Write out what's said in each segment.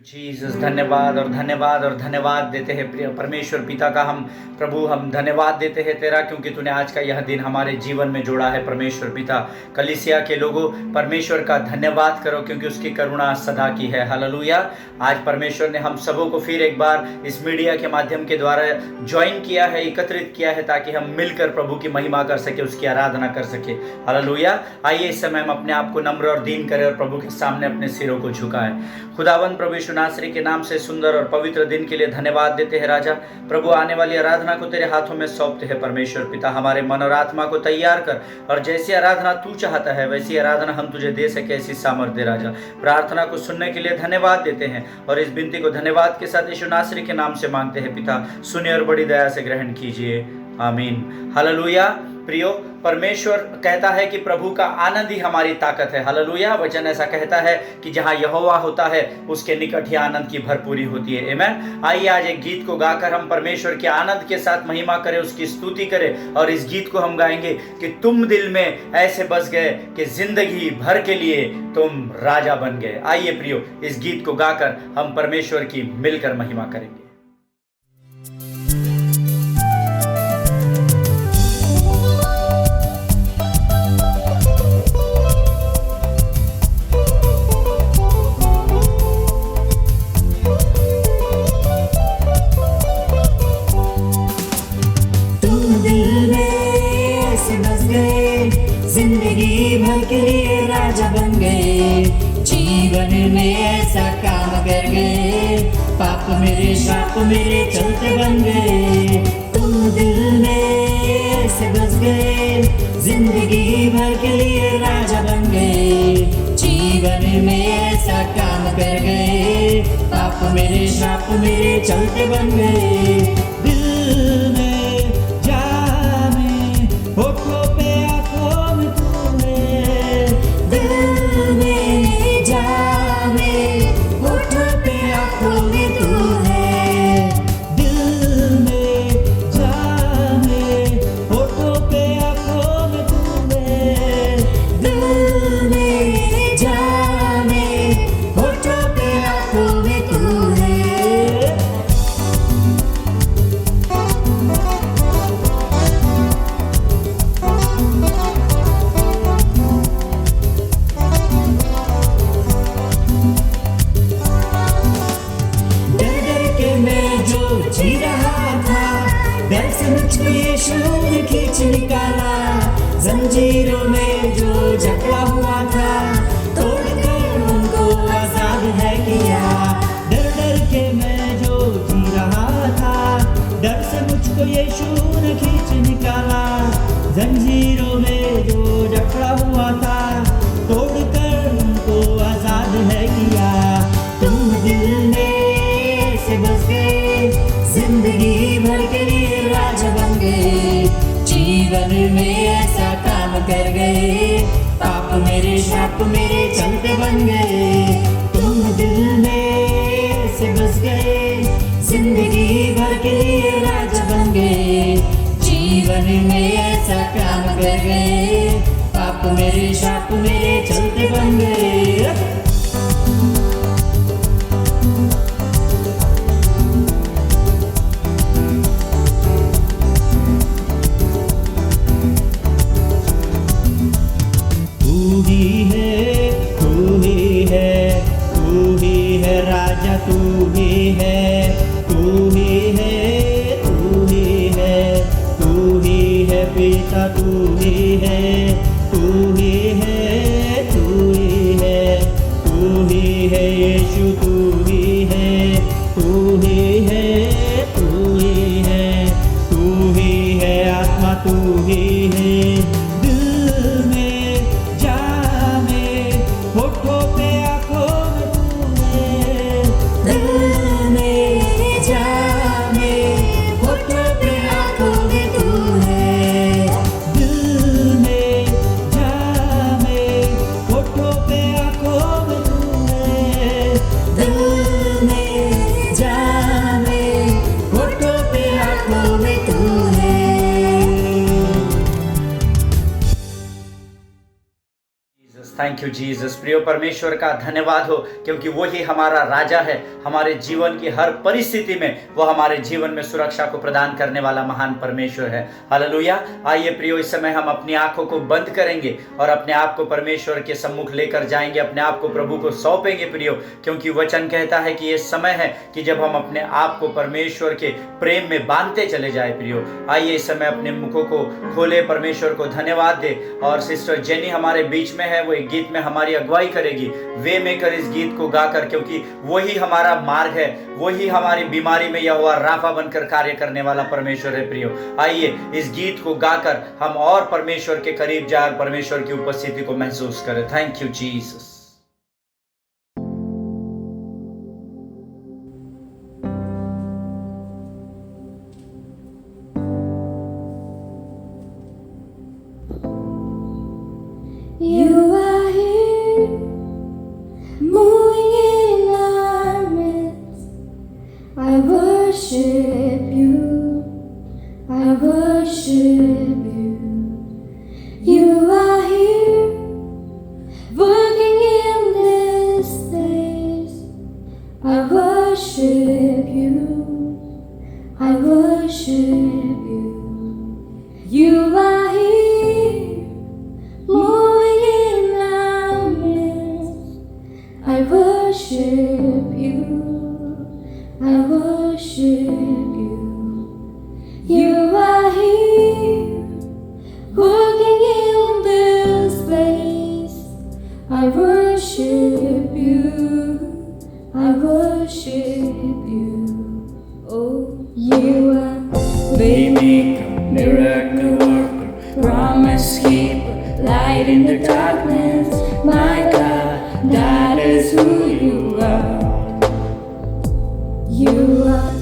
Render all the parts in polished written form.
Jesus, धन्यवाद और धन्यवाद और धन्यवाद देते हैं प्रिय परमेश्वर पिता का। हम प्रभु हम धन्यवाद देते हैं तेरा, क्योंकि तूने आज का यह दिन हमारे जीवन में जोड़ा है परमेश्वर पिता। कलीसिया के लोगों, परमेश्वर का धन्यवाद करो, क्योंकि उसकी करुणा सदा की है। हालेलुया। आज परमेश्वर ने हम सबों को फिर एक बार इस मीडिया के माध्यम के द्वारा ज्वाइन किया है, एकत्रित किया है, ताकि हम मिलकर प्रभु की महिमा कर सके, उसकी आराधना कर सके। हालेलुया। आइए इस समय हम अपने आप को नम्र और दीन करें और प्रभु के सामने अपने सिरों को झुकाएं। खुदावंद प्रभु यीशु नासरी के नाम से सुंदर और पवित्र दिन के लिए धन्यवाद देते हैं राजा। प्रभु आने वाली आराधना को तेरे हाथों में सौंपते हैं परमेश्वर पिता। हमारे मन और आत्मा को तैयार कर, और जैसी आराधना तू चाहता है वैसी आराधना हम तुझे दे सके, ऐसी सामर्थ्य दे राजा। प्रार्थना को सुनने के लिए धन्यवाद देते हैं, और इस विनती को धन्यवाद के साथ यीशु नासरी के नाम से मांगते हैं पिता। सुनिए और बड़ी दया से ग्रहण कीजिए, आमीन। हालेलुया। प्रियो, परमेश्वर कहता है कि प्रभु का आनंद ही हमारी ताकत है। हालेलुया। वचन ऐसा कहता है कि जहाँ यहोवा होता है उसके निकट ही आनंद की भरपूरी होती है। आमीन। आइए आज एक गीत को गाकर हम परमेश्वर के आनंद के साथ महिमा करें, उसकी स्तुति करें। और इस गीत को हम गाएंगे कि तुम दिल में ऐसे बस गए कि जिंदगी भर के लिए तुम राजा बन गए। आइए प्रियो, इस गीत को गाकर हम परमेश्वर की मिलकर महिमा करेंगे। जिंदगी भर के लिए राजा बन गए, जीवन में ऐसा काम कर गए, पाप मेरे श्राप मेरे चलते बन गए। तुम दिल में ऐसे बस गए, जिंदगी भर के लिए राजा बन गए, जीवन में ऐसा काम कर गए, पाप मेरे श्राप मेरे चलते बन गए। दिल में जाने होठों पे जी रहा था, डर से मुझको यीशु ने खींच निकाला, जंजीरों में जो जकड़ा हुआ था तोड़कर उनको आजाद है किया। डर डर के मैं जो जी रहा था, डर से मुझको यीशु ने खींच निकाला, जंजीरों में जो जकड़ा हुआ था तोड़कर उनको आजाद है किया। तुम दिल में से बस गए, जिंदगी भर के लिए राजा बन गए, जीवन में ऐसा काम कर गए, पाप मेरे श्राप मेरे चलते बन गए। तुम दिल में से बस गए, जिंदगी भर के लिए राजा बन गए, जीवन में ऐसा काम कर गए, पाप मेरे श्राप मेरे चलते बन गए। तू ही है, तू ही है, तू ही है, तू ही है पिता, तू ही है, तू ही है। Thank you Jesus. प्रिय परमेश्वर का धन्यवाद हो, क्योंकि वो ही हमारा राजा है। हमारे जीवन की हर परिस्थिति में वो हमारे जीवन में सुरक्षा को प्रदान करने वाला महान परमेश्वर है। हालेलुया। आइए प्रियो, इस समय हम अपनी आंखों को बंद करेंगे और अपने आप को परमेश्वर के सम्मुख लेकर जाएंगे, अपने आप को प्रभु को सौंपेंगे प्रियो, क्योंकि वचन कहता है कि ये समय है कि जब हम अपने आप को परमेश्वर के प्रेम में बांधते चले जाए प्रियो। आइए इस समय अपने मुखों को खोले, परमेश्वर को धन्यवाद दे। और सिस्टर जेनी हमारे बीच में है, वो एक गीत में हमारी अगुवाई करेगी। वे मेकर इस गीत को गाकर, क्योंकि वही हमारा मार्ग है, वही हमारी बीमारी में यहोवा राफा बनकर कार्य करने वाला परमेश्वर है प्रियो। आइए इस गीत को गाकर हम और परमेश्वर के करीब जाए, परमेश्वर की उपस्थिति को महसूस करें। Thank you Jesus. You are here, moving in our midst. I worship you, I worship you. You are here, working in this place. I worship you, I worship you. You are here, moving in our midst. I worship you, I worship you. You are here, working in this place. I worship you, I worship you. Oh, you are waymaker, miracle worker, promise keeper, light in the darkness. My God, that is who you are. You are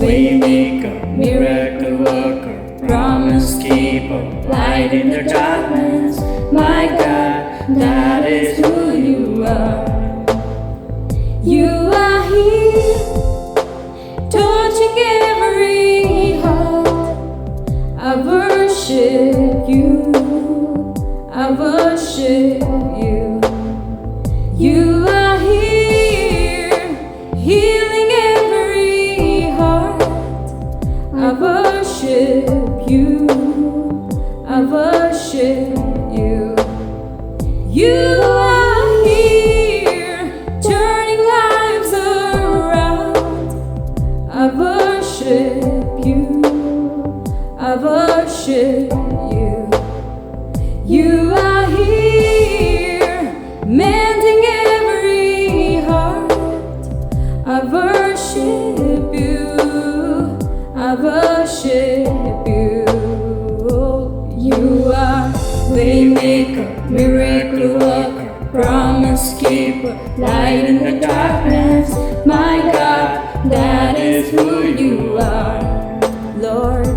waymaker, miracle worker, promise keeper, light in the darkness. My God, that is who you are. You are here, touching every heart. I worship you, I worship you. You are here, healing every heart. I worship you, I worship you. You are here, turning lives around. I worship you, I worship you. You are here, mending every heart. I worship you, I worship you. You are waymaker, miracle worker, promise keeper, light in the darkness. My God, that is who you are. Lord,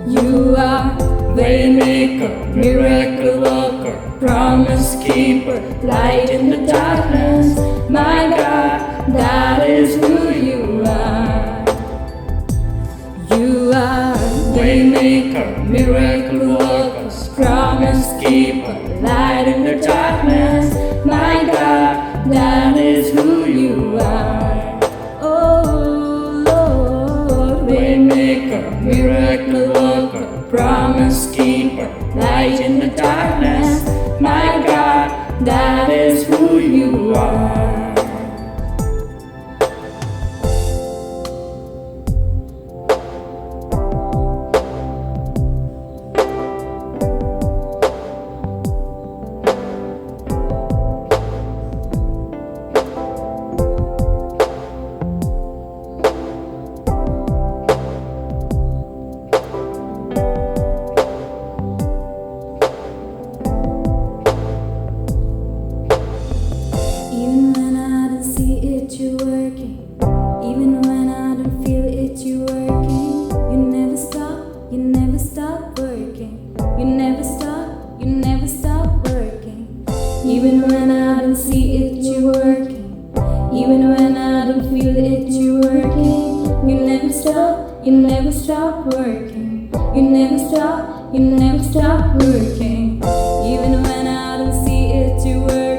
you are waymaker, miracle worker, promise keeper, light in the darkness. My God, that is who you are. You are waymaker, miracle worker, promise keeper, light in the darkness. My God, that is who you are. Oh Lord, waymaker, miracle worker, promise keeper, light in the darkness. My God, that is who you are. Even when I don't see it, you're working. Even when I don't feel it, you're working. You never stop, you never stop working. You never stop, you never stop working. Even when I don't see it, you're working. Even when I don't feel it, you're working. You never stop, you never stop working. You never stop, you never stop working. Even when I don't see it, you're working.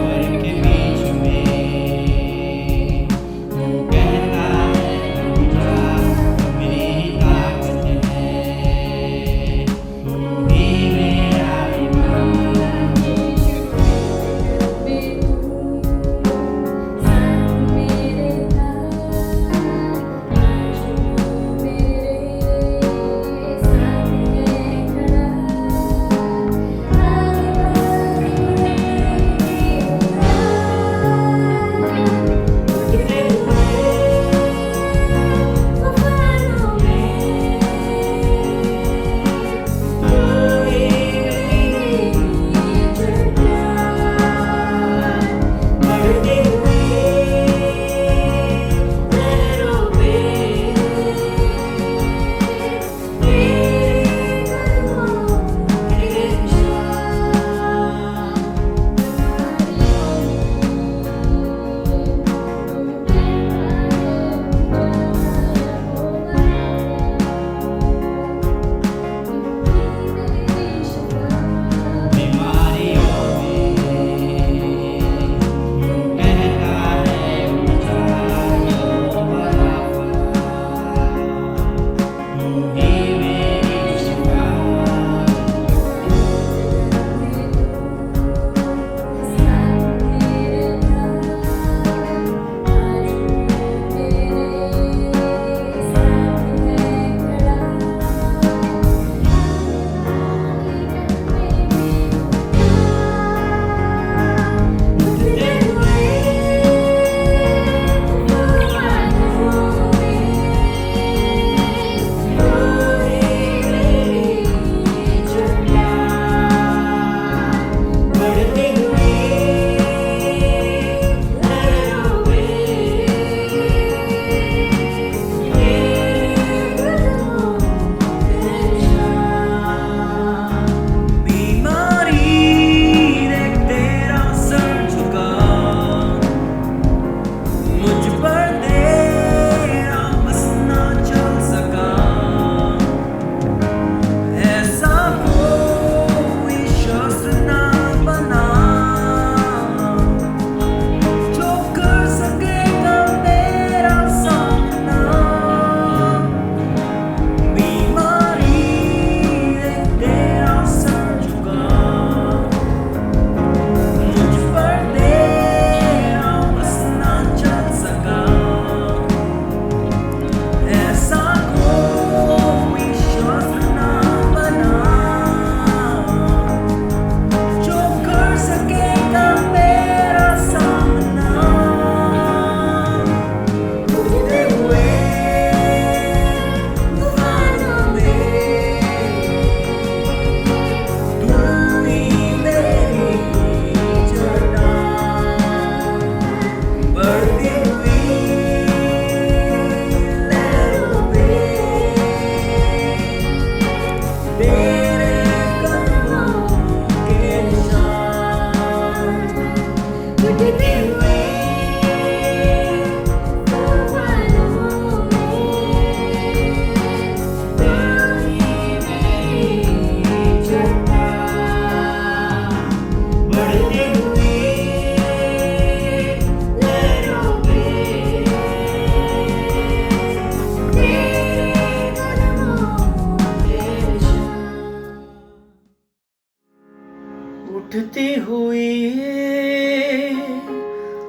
उठती हुई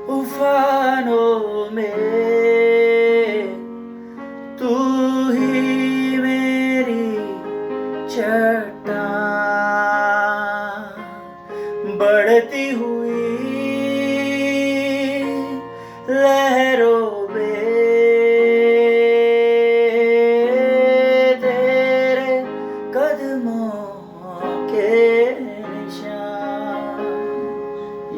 उफानों में तू ही मेरी चट्टान, बढ़ती हुई लहरों में तेरे कदमों के निशान।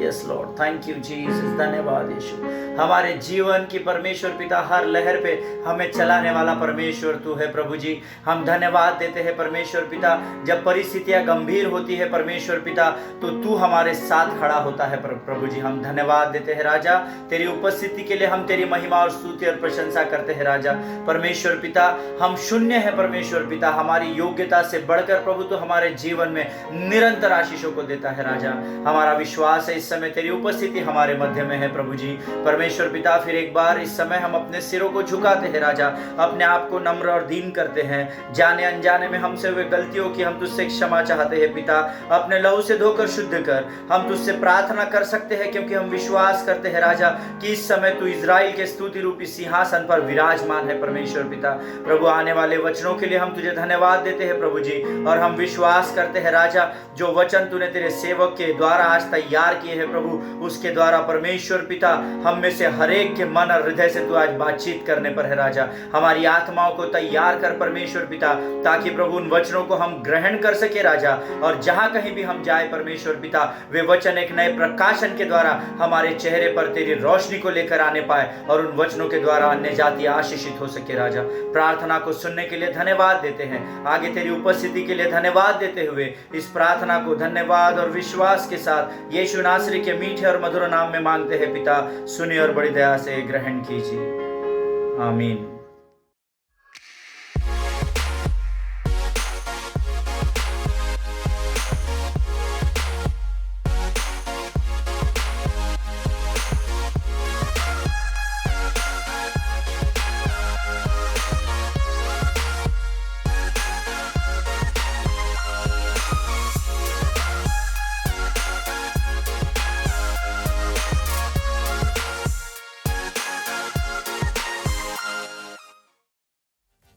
Yes Lord, thank you Jesus, धन्यवाद यीशु। हमारे जीवन की परमेश्वर पिता हर लहर पे हमें चलाने वाला परमेश्वर तू है प्रभु जी। हम धन्यवाद देते हैं परमेश्वर पिता, जब परिस्थितियां गंभीर होती है परमेश्वर पिता तो तू हमारे साथ खड़ा होता है प्रभु जी। हम धन्यवाद देते हैं राजा, तेरी उपस्थिति के लिए हम तेरी महिमा और स्तुति और प्रशंसा करते हैं राजा। परमेश्वर पिता हम शून्य है परमेश्वर पिता, हमारी योग्यता से बढ़कर प्रभु तो हमारे जीवन में निरंतर आशीषों को देता है राजा। हमारा विश्वास है इस समय तेरी उपस्थिति हमारे मध्य में है प्रभु जी। परमेश्वर पिता फिर एक बार इस समय हम अपने सिरों को झुकाते हैं राजा, अपने आप को नम्र और दीन करते हैं। जाने अनजाने में हमसे हुए गलतियों की हम तुझसे क्षमा चाहते हैं पिता, अपने लहू से धोकर शुद्ध कर। हम तुझसे प्रार्थना कर सकते हैं क्योंकि हम विश्वास करते हैं राजा कि इस समय तू इजराइल के स्तुति रूपी सिंहासन पर विराजमान है परमेश्वर पिता। प्रभु आने वाले वचनों के लिए हम तुझे धन्यवाद देते हैं प्रभु जी, और हम विश्वास करते हैं राजा जो वचन तूने तेरे सेवक के द्वारा आज तैयार किए हैं प्रभु, उसके द्वारा परमेश्वर पिता हम में से हरेक के मन और हृदय से तू आज बातचीत करने पर है राजा। हमारी आत्माओं को तैयार कर परमेश्वर पिता, ताकि प्रभु उन वचनों को हम ग्रहण कर सके राजा, और जहां कहीं भी हम जाए परमेश्वर पिता वे वचन एक नए प्रकाशन के द्वारा हमारे चेहरे पर तेरी रोशनी को लेकर आने पाए, और उन वचनों के द्वारा अन्य जाति आशीषित हो सके राजा। प्रार्थना को सुनने के लिए धन्यवाद देते हैं, आगे तेरी उपस्थिति के लिए धन्यवाद देते हुए इस प्रार्थना को धन्यवाद और विश्वास के साथ यीशु नासरी के मीठे और मधुर नाम में मांगते हैं पिता, सुनिए और बड़ी दया से ग्रहण कीजिए, आमीन।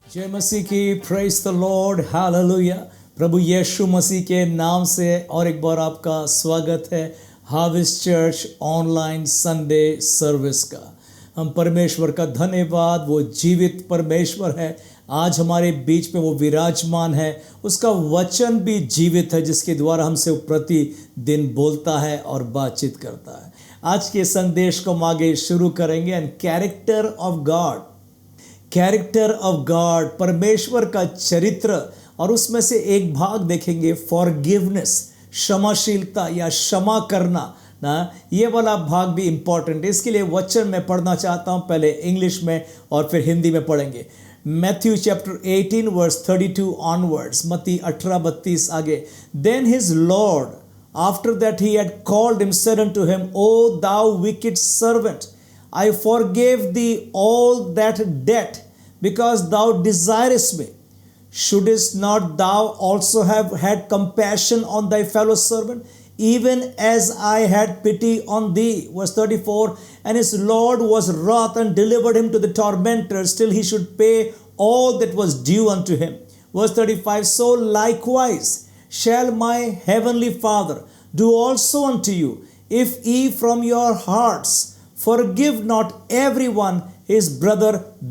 जय मसीह की, प्रेज द लॉर्ड, हालेलुया। प्रभु यीशु मसीह के नाम से और एक बार आपका स्वागत है harvest church online Sunday service का। हम परमेश्वर का धन्यवाद, वो जीवित परमेश्वर है, आज हमारे बीच में वो विराजमान है, उसका वचन भी जीवित है जिसके द्वारा हमसे वो प्रतिदिन बोलता है और बातचीत करता है। आज के संदेश को हम आगे शुरू करेंगे। And character of God, character of God, परमेश्वर का चरित्र, और उसमें से एक भाग देखेंगे फॉरगिवनेस, क्षमाशीलता या क्षमा करना ना, ये वाला भाग भी इम्पॉर्टेंट है। इसके लिए वचन मैं पढ़ना चाहता हूँ, पहले इंग्लिश में और फिर हिंदी में पढ़ेंगे। मैथ्यू चैप्टर 18 वर्स 32 ऑनवर्ड्स, मत्ती 18:32 आगे। Then his lord after that he had called him said unto him, O thou wicked servant, I forgave thee all that debt because thou desirest me. Shouldest not thou also have had compassion on thy fellow servant, even as I had pity on thee? Verse 34, and his Lord was wroth and delivered him to the tormentors till he should pay all that was due unto him. Verse 35, so likewise shall my heavenly Father do also unto you, if ye from your hearts forgive not everyone his brother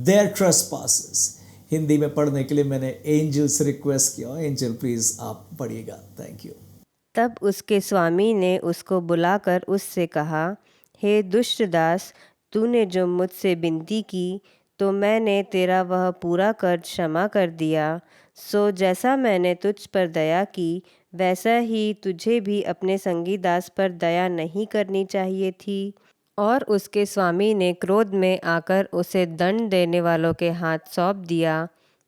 their trespasses. Hindi में पढ़ने के लिए मैंने angel से request किया। Angel please आप पढ़िएगा, thank you. तब उसके स्वामी ने उसको बुलाकर उससे कहा, हे दुष्ट दास, तूने जो मुझसे विनती की तो मैंने तेरा वह पूरा कर्ज क्षमा कर दिया। सो जैसा मैंने तुझ पर दया की वैसा ही तुझे भी अपने संगी दास पर दया नहीं करनी चाहिए थी। और उसके स्वामी ने क्रोध में आकर उसे दंड देने वालों के हाथ सौंप दिया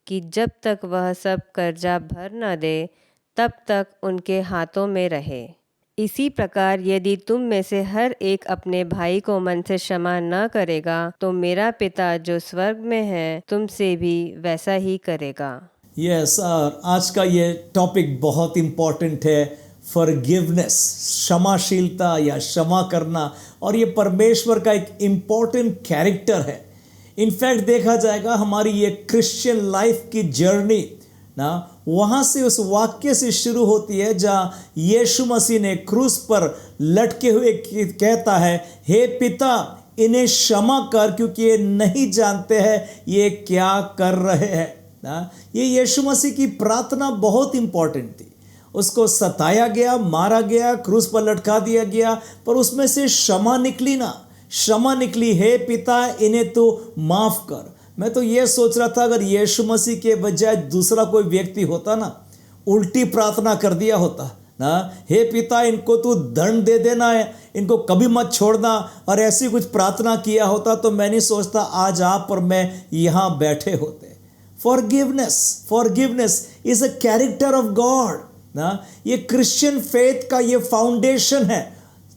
कि जब तक वह सब कर्जा भर न दे तब तक उनके हाथों में रहे। इसी प्रकार यदि तुम में से हर एक अपने भाई को मन से क्षमा न करेगा तो मेरा पिता जो स्वर्ग में है तुमसे भी वैसा ही करेगा। यस, आज का ये टॉपिक बहुत इम्पॉर्टेंट है, फॉरगिवनेस, क्षमाशीलता या क्षमा करना, और ये परमेश्वर का एक इम्पॉर्टेंट कैरेक्टर है। इनफैक्ट देखा जाएगा हमारी ये क्रिश्चियन लाइफ की जर्नी ना वहाँ से उस वाक्य से शुरू होती है जहाँ यीशु मसीह ने क्रूस पर लटके हुए कहता है, हे पिता इन्हें क्षमा कर क्योंकि ये नहीं जानते हैं ये क्या कर रहे हैं ना। ये यीशु मसीह की प्रार्थना बहुत इंपॉर्टेंट थी। उसको सताया गया, मारा गया, क्रूस पर लटका दिया गया, पर उसमें से क्षमा निकली ना, क्षमा निकली, हे पिता इन्हें तो माफ़ कर। मैं तो ये सोच रहा था अगर यीशु मसीह के बजाय दूसरा कोई व्यक्ति होता ना, उल्टी प्रार्थना कर दिया होता ना, हे पिता इनको तू दंड दे देना है, इनको कभी मत छोड़ना, और ऐसी कुछ प्रार्थना किया होता तो मैं नहीं सोचता आज आप और मैं यहाँ बैठे होते। Forgiveness is a character of God ना। ये क्रिश्चियन फेथ का ये फाउंडेशन है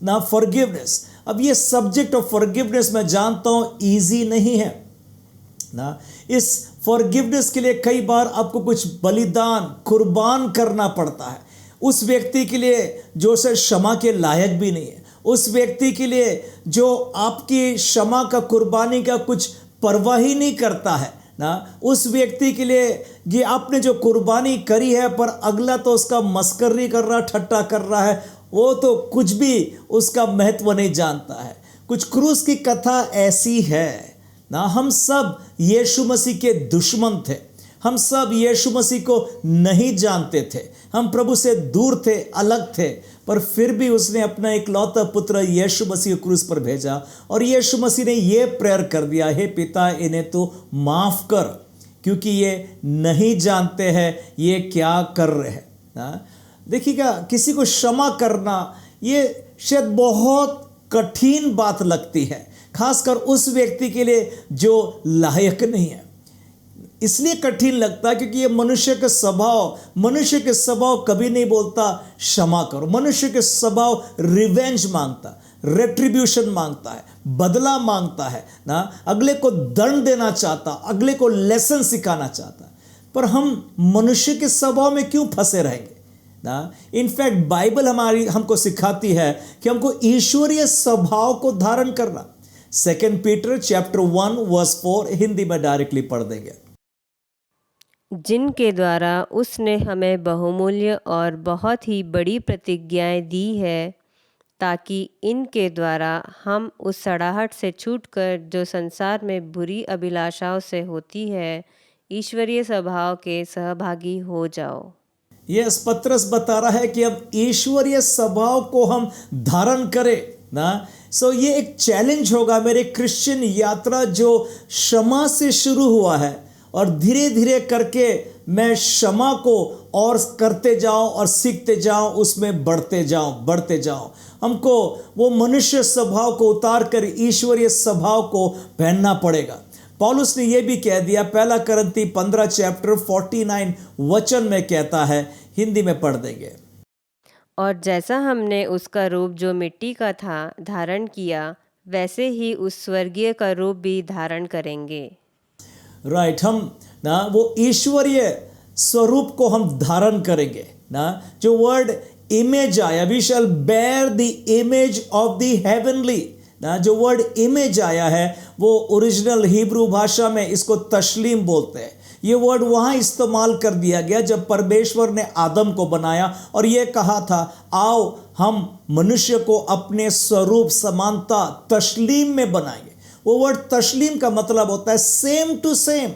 ना, फॉरगिवनेस। अब ये सब्जेक्ट ऑफ फॉरगिवनेस मैं जानता हूँ ईजी नहीं है ना। इस फॉरगिवनेस के लिए कई बार आपको कुछ बलिदान, कुर्बान करना पड़ता है उस व्यक्ति के लिए जो से क्षमा के लायक भी नहीं है, उस व्यक्ति के लिए जो आपकी क्षमा का, कुर्बानी का कुछ परवाह ही नहीं करता है ना, उस व्यक्ति के लिए ये आपने जो कुर्बानी करी है पर अगला तो उसका मस्करी कर रहा, ठट्टा कर रहा है, वो तो कुछ भी उसका महत्व नहीं जानता है। कुछ क्रूस की कथा ऐसी है ना, हम सब यीशु मसीह के दुश्मन थे, हम सब यीशु मसीह को नहीं जानते थे, हम प्रभु से दूर थे, अलग थे, पर फिर भी उसने अपना इकलौता पुत्र यीशु मसीह को क्रूस पर भेजा, और यीशु मसीह ने ये प्रेयर कर दिया, हे पिता इन्हें तो माफ़ कर क्योंकि ये नहीं जानते हैं ये क्या कर रहे हैं ना। देखिएगा, किसी को क्षमा करना ये शायद बहुत कठिन बात लगती है, खासकर उस व्यक्ति के लिए जो लायक नहीं है। इसलिए कठिन लगता है क्योंकि ये मनुष्य के स्वभाव कभी नहीं बोलता क्षमा करो। मनुष्य के स्वभाव रिवेंज मांगता, रेट्रीब्यूशन मांगता है, बदला मांगता है ना, अगले को दंड देना चाहता, अगले को लेसन सिखाना चाहता। पर हम मनुष्य के स्वभाव में क्यों फंसे रहेंगे ना। इनफैक्ट बाइबल हमको सिखाती है कि हमको ईश्वरीय स्वभाव को धारण करना। 2 पीटर चैप्टर 1 वर्स 4 हिंदी में डायरेक्टली पढ़ देंगे। जिनके द्वारा उसने हमें बहुमूल्य और बहुत ही बड़ी प्रतिज्ञाएं दी है, ताकि इनके द्वारा हम उस सड़ाहट से छूटकर जो संसार में बुरी अभिलाषाओं से होती है, ईश्वरीय स्वभाव के सहभागी हो जाओ। ये पत्रस बता रहा है कि अब ईश्वरीय स्वभाव को हम धारण करें ना। सो ये एक चैलेंज होगा मेरे क्रिश्चियन यात्रा जो क्षमा से शुरू हुआ है, और धीरे धीरे करके मैं क्षमा को और करते जाऊं और सीखते जाऊं, उसमें बढ़ते जाऊं। हमको वो मनुष्य स्वभाव को उतार कर ईश्वरीय स्वभाव को पहनना पड़ेगा। पौलुस ने यह भी कह दिया, 1 करंती 15 चैप्टर 49 वचन में कहता है, हिंदी में पढ़ देंगे। और जैसा हमने उसका रूप जो मिट्टी का था धारण किया, वैसे ही उस स्वर्गीय का रूप भी धारण करेंगे। राइट, हम ना वो ईश्वरीय स्वरूप को हम धारण करेंगे ना। जो वर्ड इमेज आया, we shall bear the image of the heavenly ना, जो वर्ड इमेज आया है वो ओरिजिनल हिब्रू भाषा में इसको तस्लीम बोलते हैं। ये वर्ड वहाँ इस्तेमाल कर दिया गया जब परमेश्वर ने आदम को बनाया और ये कहा था, आओ हम मनुष्य को अपने स्वरूप समानता तस्लीम में बनाएंगे। वो वर्ड तस्लीम का मतलब होता है same to same,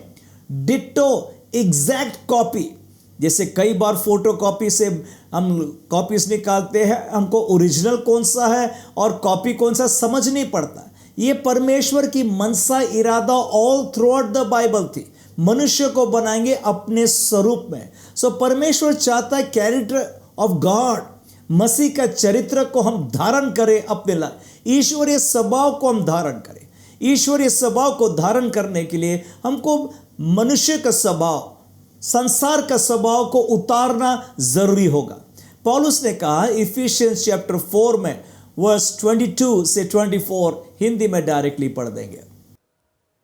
ditto, exact copy. जैसे कई बार फोटो कॉपी से हम कॉपीज निकालते हैं, हमको ओरिजिनल कौन सा है और कॉपी कौन सा समझ नहीं पड़ता। ये परमेश्वर की मनसा, इरादा all through out the Bible थी, मनुष्य को बनाएंगे अपने स्वरूप में। सो परमेश्वर चाहता है कैरेक्टर ऑफ गॉड, मसीह का चरित्र को हम धारण करें अपने लाइफ, ईश्वरीय स्वभाव को हम धारण करें। ईश्वरीय स्वभाव को धारण करने के लिए हमको मनुष्य का स्वभाव, संसार का स्वभाव को उतारना जरूरी होगा। पौलुस ने कहा इफिशियंस चैप्टर 4 में वर्स 22 से 24, हिंदी में डायरेक्टली पढ़ देंगे,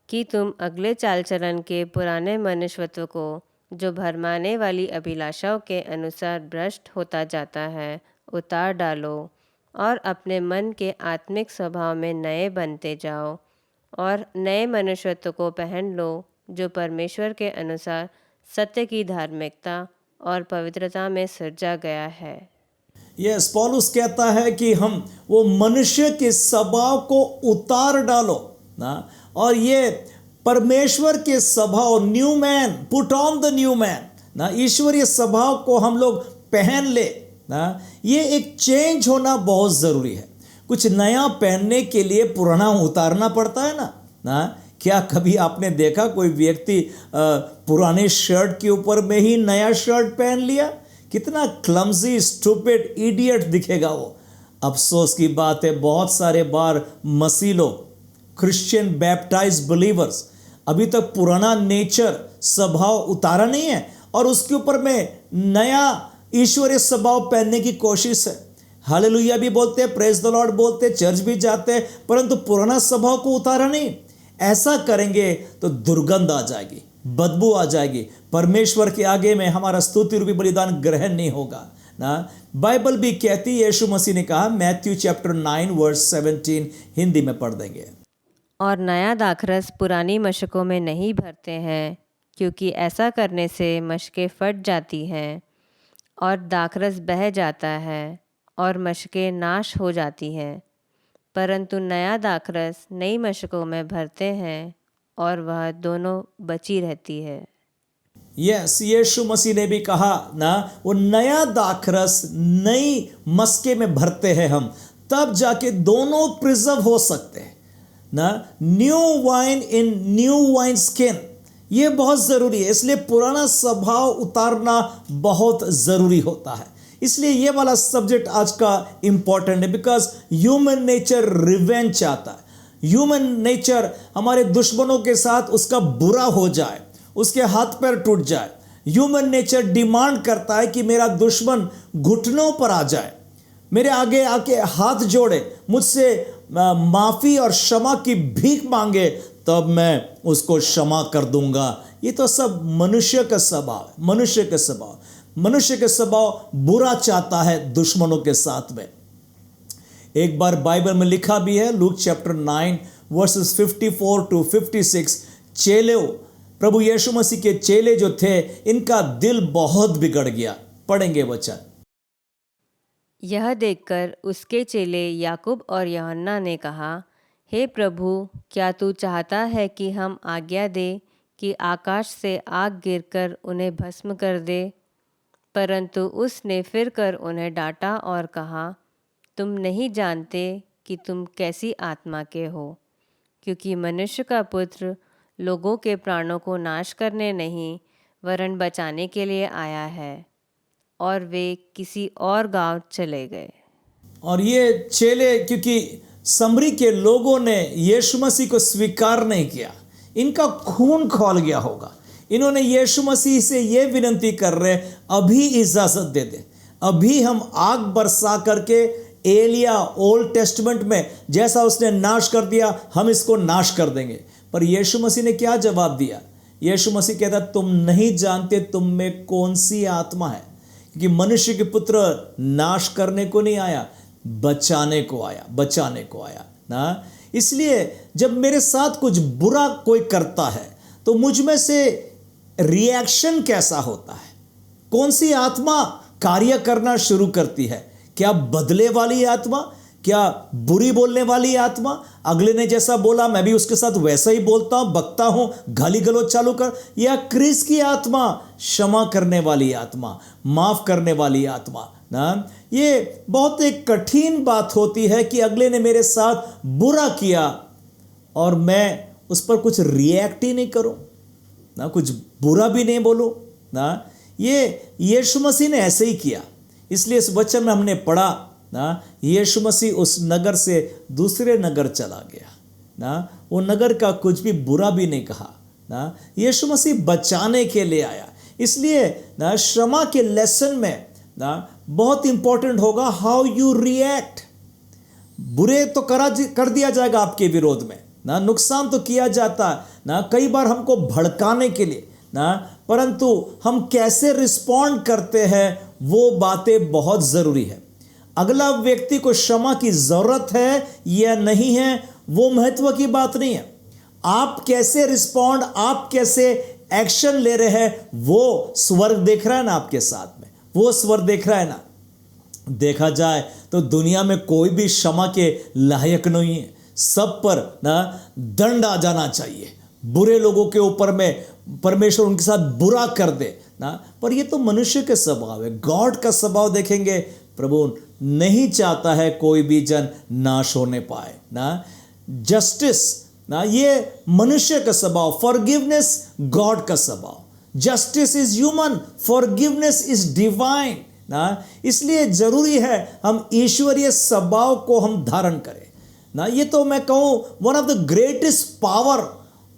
कि तुम अगले चाल चलन के पुराने मनुष्यत्व को, जो भरमाने वाली अभिलाषाओं के अनुसार भ्रष्ट होता जाता है उतार डालो और अपने मन के आत्मिक स्वभाव में नए बनते जाओ और नए मनुष्यत्व को पहन लो जो परमेश्वर के अनुसार सत्य की धार्मिकता और पवित्रता में सृजा गया है। यस, पौलुस कहता है कि हम वो मनुष्य के स्वभाव को उतार डालो ना, और ये परमेश्वर के स्वभाव, new man, put on the new man ना, ईश्वरीय स्वभाव को हम लोग पहन ले ना। ये एक चेंज होना बहुत ज़रूरी है। कुछ नया पहनने के लिए पुराना उतारना पड़ता है ना। क्या कभी आपने देखा कोई व्यक्ति पुराने शर्ट के ऊपर में ही नया शर्ट पहन लिया? कितना क्लमजी, स्टूपिड, इडियट दिखेगा वो। अफसोस की बात है, बहुत सारे बार मसीह लोग, क्रिश्चियन बैप्टाइज बिलीवर्स, अभी तक पुराना नेचर, स्वभाव उतारा नहीं है और उसके ऊपर में नया ईश्वरीय स्वभाव पहनने की कोशिश है। हालेलुया भी बोलते हैं, प्रेज द लॉर्ड बोलते हैं, चर्च भी जाते हैं, परंतु पुराना स्वभाव को उतारा नहीं। ऐसा करेंगे तो दुर्गंध आ जाएगी, बदबू आ जाएगी, परमेश्वर के आगे में हमारा स्तुति रूपी बलिदान ग्रहण नहीं होगा ना। बाइबल भी कहती है, यीशु मसीह ने कहा, मैथ्यू चैप्टर 9 वर्स 17, हिंदी में पढ़ देंगे। और नया दाखरस पुरानी मशकों में नहीं भरते हैं, क्योंकि ऐसा करने से मशकें फट जाती हैं और दाखरस बह जाता है और मशकें नाश हो जाती हैं, परंतु नया दाखरस नई मशकों में भरते हैं और वह दोनों बची रहती है। यस, यीशु मसीह ने भी कहा ना, वो नया दाखरस नई मस्के में भरते हैं हम, तब जाके दोनों प्रिजर्व हो सकते हैं ना। New wine in new wine skin, ये बहुत ज़रूरी है। इसलिए पुराना स्वभाव उतारना बहुत ज़रूरी होता है। इसलिए ये वाला सब्जेक्ट आज का इम्पॉर्टेंट है, बिकॉज ह्यूमन नेचर रिवेंज चाहता है। ह्यूमन नेचर हमारे दुश्मनों के साथ उसका बुरा हो जाए, उसके हाथ पैर टूट जाए। ह्यूमन नेचर डिमांड करता है कि मेरा दुश्मन घुटनों पर आ जाए, मेरे आगे आके हाथ जोड़े, मुझसे माफ़ी और क्षमा की भीख मांगे, तब मैं उसको क्षमा कर दूंगा। ये तो सब मनुष्य का स्वभाव है, मनुष्य का स्वभाव। मनुष्य के स्वभाव बुरा चाहता है दुश्मनों के साथ में। एक बार बाइबल में लिखा भी है, लूक चैप्टर 9 वर्सेस 54 to 56, चेले, प्रभु यीशु मसीह के चेले जो थे, इनका दिल बहुत बिगड़ गया। पढ़ेंगे वचन। यह देखकर उसके चेले याकूब और यूहन्ना ने कहा, हे प्रभु, क्या तू चाहता है कि हम आज्ञा दें कि आकाश से आग गिरकर उन्हें भस्म कर दे? परंतु उसने फिर कर उन्हें डांटा और कहा, तुम नहीं जानते कि तुम कैसी आत्मा के हो, क्योंकि मनुष्य का पुत्र लोगों के प्राणों को नाश करने नहीं वरन बचाने के लिए आया है। और वे किसी और गांव चले गए। और ये चेले, क्योंकि समरी के लोगों ने यीशु मसीह को स्वीकार नहीं किया, इनका खून खौल गया होगा। इन्होंने यीशु मसीह से ये विनती कर रहे, अभी इजाज़त दे दे, अभी हम आग बरसा करके एलिया ओल्ड टेस्टमेंट में जैसा उसने नाश कर दिया, हम इसको नाश कर देंगे। पर यीशु मसीह ने क्या जवाब दिया? यीशु मसीह कहता, तुम नहीं जानते तुम में कौन सी आत्मा है, क्योंकि मनुष्य के पुत्र नाश करने को नहीं आया, बचाने को आया, बचाने को आया ना। इसलिए जब मेरे साथ कुछ बुरा कोई करता है तो मुझ में से रिएक्शन कैसा होता है? कौन सी आत्मा कार्य करना शुरू करती है? क्या बदले वाली आत्मा? क्या बुरी बोलने वाली आत्मा? अगले ने जैसा बोला मैं भी उसके साथ वैसा ही बोलता हूं, बकता हूं, गाली गलौज चालू कर? या क्रिस की आत्मा, क्षमा करने वाली आत्मा, माफ करने वाली आत्मा ना? ये बहुत एक कठिन बात होती है कि अगले ने मेरे साथ बुरा किया और मैं उस पर कुछ रिएक्ट ही नहीं करूं ना, कुछ बुरा भी नहीं बोलूं ना। ये यीशु मसीह ने ऐसे ही किया। इसलिए इस वचन में हमने पढ़ा ना, यीशु मसीह उस नगर से दूसरे नगर चला गया ना, वो नगर का कुछ भी बुरा भी नहीं कहा ना। यीशु मसीह बचाने के लिए आया। इसलिए ना क्षमा के लेसन में ना बहुत इंपॉर्टेंट होगा हाउ यू रिएक्ट। बुरे तो कर दिया जाएगा आपके विरोध में ना, नुकसान तो किया जाता है ना, कई बार हमको भड़काने के लिए ना, परंतु हम कैसे रिस्पॉन्ड करते हैं वो बातें बहुत ज़रूरी है। अगला व्यक्ति को क्षमा की जरूरत है या नहीं है वो महत्व की बात नहीं है। आप कैसे रिस्पॉन्ड, आप कैसे एक्शन ले रहे हैं, वो स्वर्ग देख रहा है ना आपके साथ में, वो स्वर्ग देख रहा है ना। देखा जाए तो दुनिया में कोई भी क्षमा के लायक नहीं है, सब पर ना दंड आ जाना चाहिए। बुरे लोगों के ऊपर में परमेश्वर उनके साथ बुरा कर दे ना, पर ये तो मनुष्य के स्वभाव है। गॉड का स्वभाव देखेंगे, प्रभु नहीं चाहता है कोई भी जन नाश होने पाए ना। जस्टिस ना, ये मनुष्य का स्वभाव, फॉरगिवनेस गॉड का स्वभाव। Justice is human, forgiveness is divine ना। इसलिए जरूरी है हम ईश्वरीय स्वभाव को हम धारण करें ना। ये तो मैं कहूँ one of the greatest power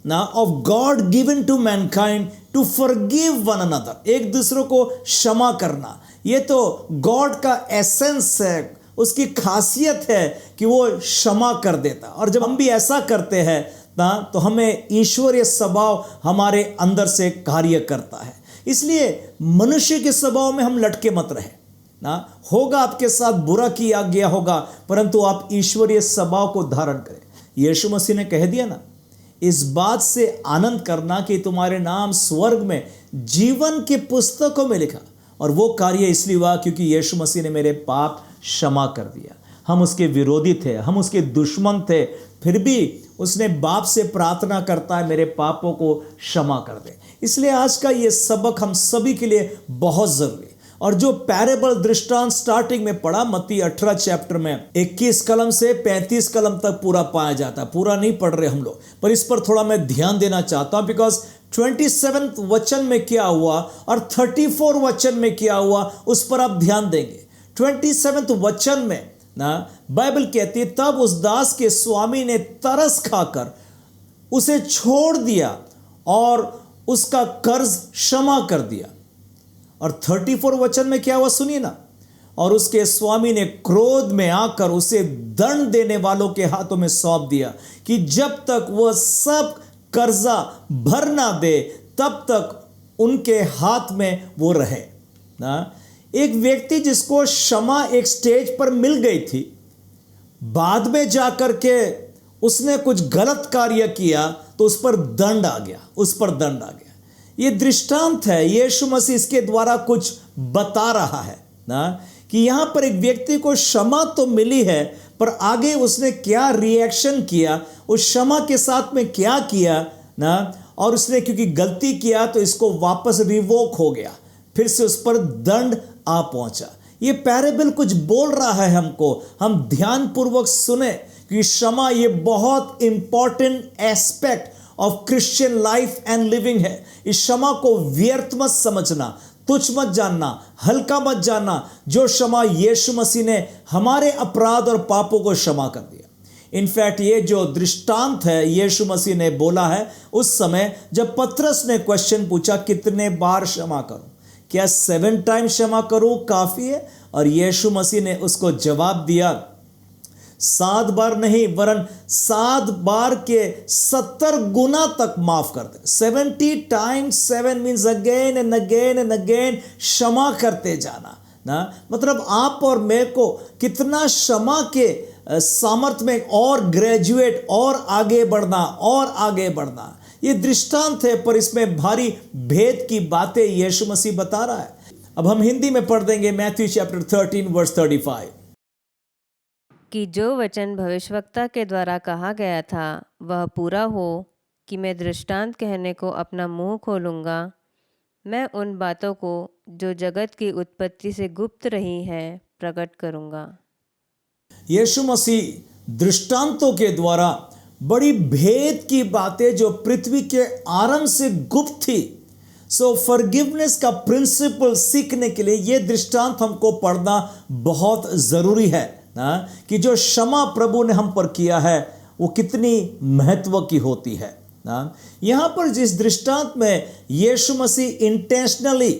ना of God given to mankind to forgive one another, एक दूसरे को क्षमा करना। ये तो गॉड का एसेंस है, उसकी खासियत है कि वो क्षमा कर देता। और जब हम भी ऐसा करते हैं ना तो हमें ईश्वरीय स्वभाव हमारे अंदर से कार्य करता है। इसलिए मनुष्य के स्वभाव में हम लटके मत रहे ना। होगा आपके साथ बुरा किया गया होगा, परंतु आप ईश्वरीय स्वभाव को धारण करें। यीशु मसीह ने कह दिया ना, इस बात से आनंद करना कि तुम्हारे नाम स्वर्ग में जीवन की पुस्तकों में लिखा। और वो कार्य इसलिए हुआ क्योंकि यीशु मसीह ने मेरे पाप क्षमा कर दिया। हम उसके विरोधी थे, हम उसके दुश्मन थे, फिर भी उसने बाप से प्रार्थना करता है मेरे पापों को क्षमा कर दे। इसलिए आज का ये सबक हम सभी के लिए बहुत जरूरी है। और जो पैरेबल दृष्टांत स्टार्टिंग में पढ़ा मत्ती 18 चैप्टर में 21 कलम से 35 कलम तक पूरा पाया जाता है। पूरा नहीं पढ़ रहे हम लोग, पर इस पर थोड़ा मैं ध्यान देना चाहता हूं, बिकॉज 27 वचन में क्या हुआ और 34 वचन में क्या हुआ उस पर आप ध्यान देंगे। 27 वचन में ना बाइबल कहती है, तब उस दास के स्वामी ने तरस खाकर उसे छोड़ दिया और उसका कर्ज क्षमा कर दिया। और 34 वचन में क्या हुआ सुनिए ना, और उसके स्वामी ने क्रोध में आकर उसे दंड देने वालों के हाथों में सौंप दिया कि जब तक वह सब कर्जा भर ना दे तब तक उनके हाथ में वो रहे ना। एक व्यक्ति जिसको क्षमा एक स्टेज पर मिल गई थी, बाद में जाकर के उसने कुछ गलत कार्य किया तो उस पर दंड आ गया, उस पर दंड आ गया। ये दृष्टांत है, यीशु मसीह इसके द्वारा कुछ बता रहा है ना कि यहां पर एक व्यक्ति को क्षमा तो मिली है, पर आगे उसने क्या रिएक्शन किया, उस क्षमा के साथ में क्या किया ना। और उसने क्योंकि गलती किया तो इसको वापस रिवोक हो गया, फिर से उस पर दंड आ पहुंचा। ये पैरेबल कुछ बोल रहा है हमको, हम ध्यानपूर्वक सुने कि क्षमा ये बहुत important aspect of Christian life and living है। इस क्षमा को व्यर्थ मत समझना, तुच्छ मत जानना, हल्का मत जानना। जो क्षमा यीशु मसीह ने हमारे अपराध और पापों को क्षमा कर दिया। इनफैक्ट ये जो दृष्टांत है यीशु मसीह ने बोला है उस समय जब पतरस ने क्वेश्चन पूछा कितने बार क्षमा करूं, क्या 7 टाइम क्षमा करूं काफी है? और यीशु मसीह ने उसको जवाब दिया 7 बार नहीं वरन 7 बार के 70 गुना तक माफ कर दे। 70 times 7 means again and again and again क्षमा करते जाना ना। मतलब आप और मैं को कितना क्षमा के सामर्थ्य में और ग्रेजुएट और आगे बढ़ना और आगे बढ़ना। ये दृष्टांत है, पर इसमें भारी भेद की बातें यीशु मसीह बता रहा है। अब हम हिंदी में पढ़ देंगे मैथ्यू चैप्टर 13 वर्स 35 कि जो वचन भविष्यवक्ता के द्वारा कहा गया था वह पूरा हो कि मैं दृष्टांत कहने को अपना मुंह खोलूँगा। मैं उन बातों को जो जगत की उत्पत्ति से गुप्त रही हैं प्रकट करूँगा। यीशु मसीह दृष्टांतों के द्वारा बड़ी भेद की बातें जो पृथ्वी के आरंभ से गुप्त थी। सो फॉरगिवनेस का प्रिंसिपल सीखने के लिए यह दृष्टांत हमको पढ़ना बहुत जरूरी है ना, कि जो क्षमा प्रभु ने हम पर किया है वो कितनी महत्व की होती है ना। यहां पर जिस दृष्टांत में यीशु मसीह इंटेंशनली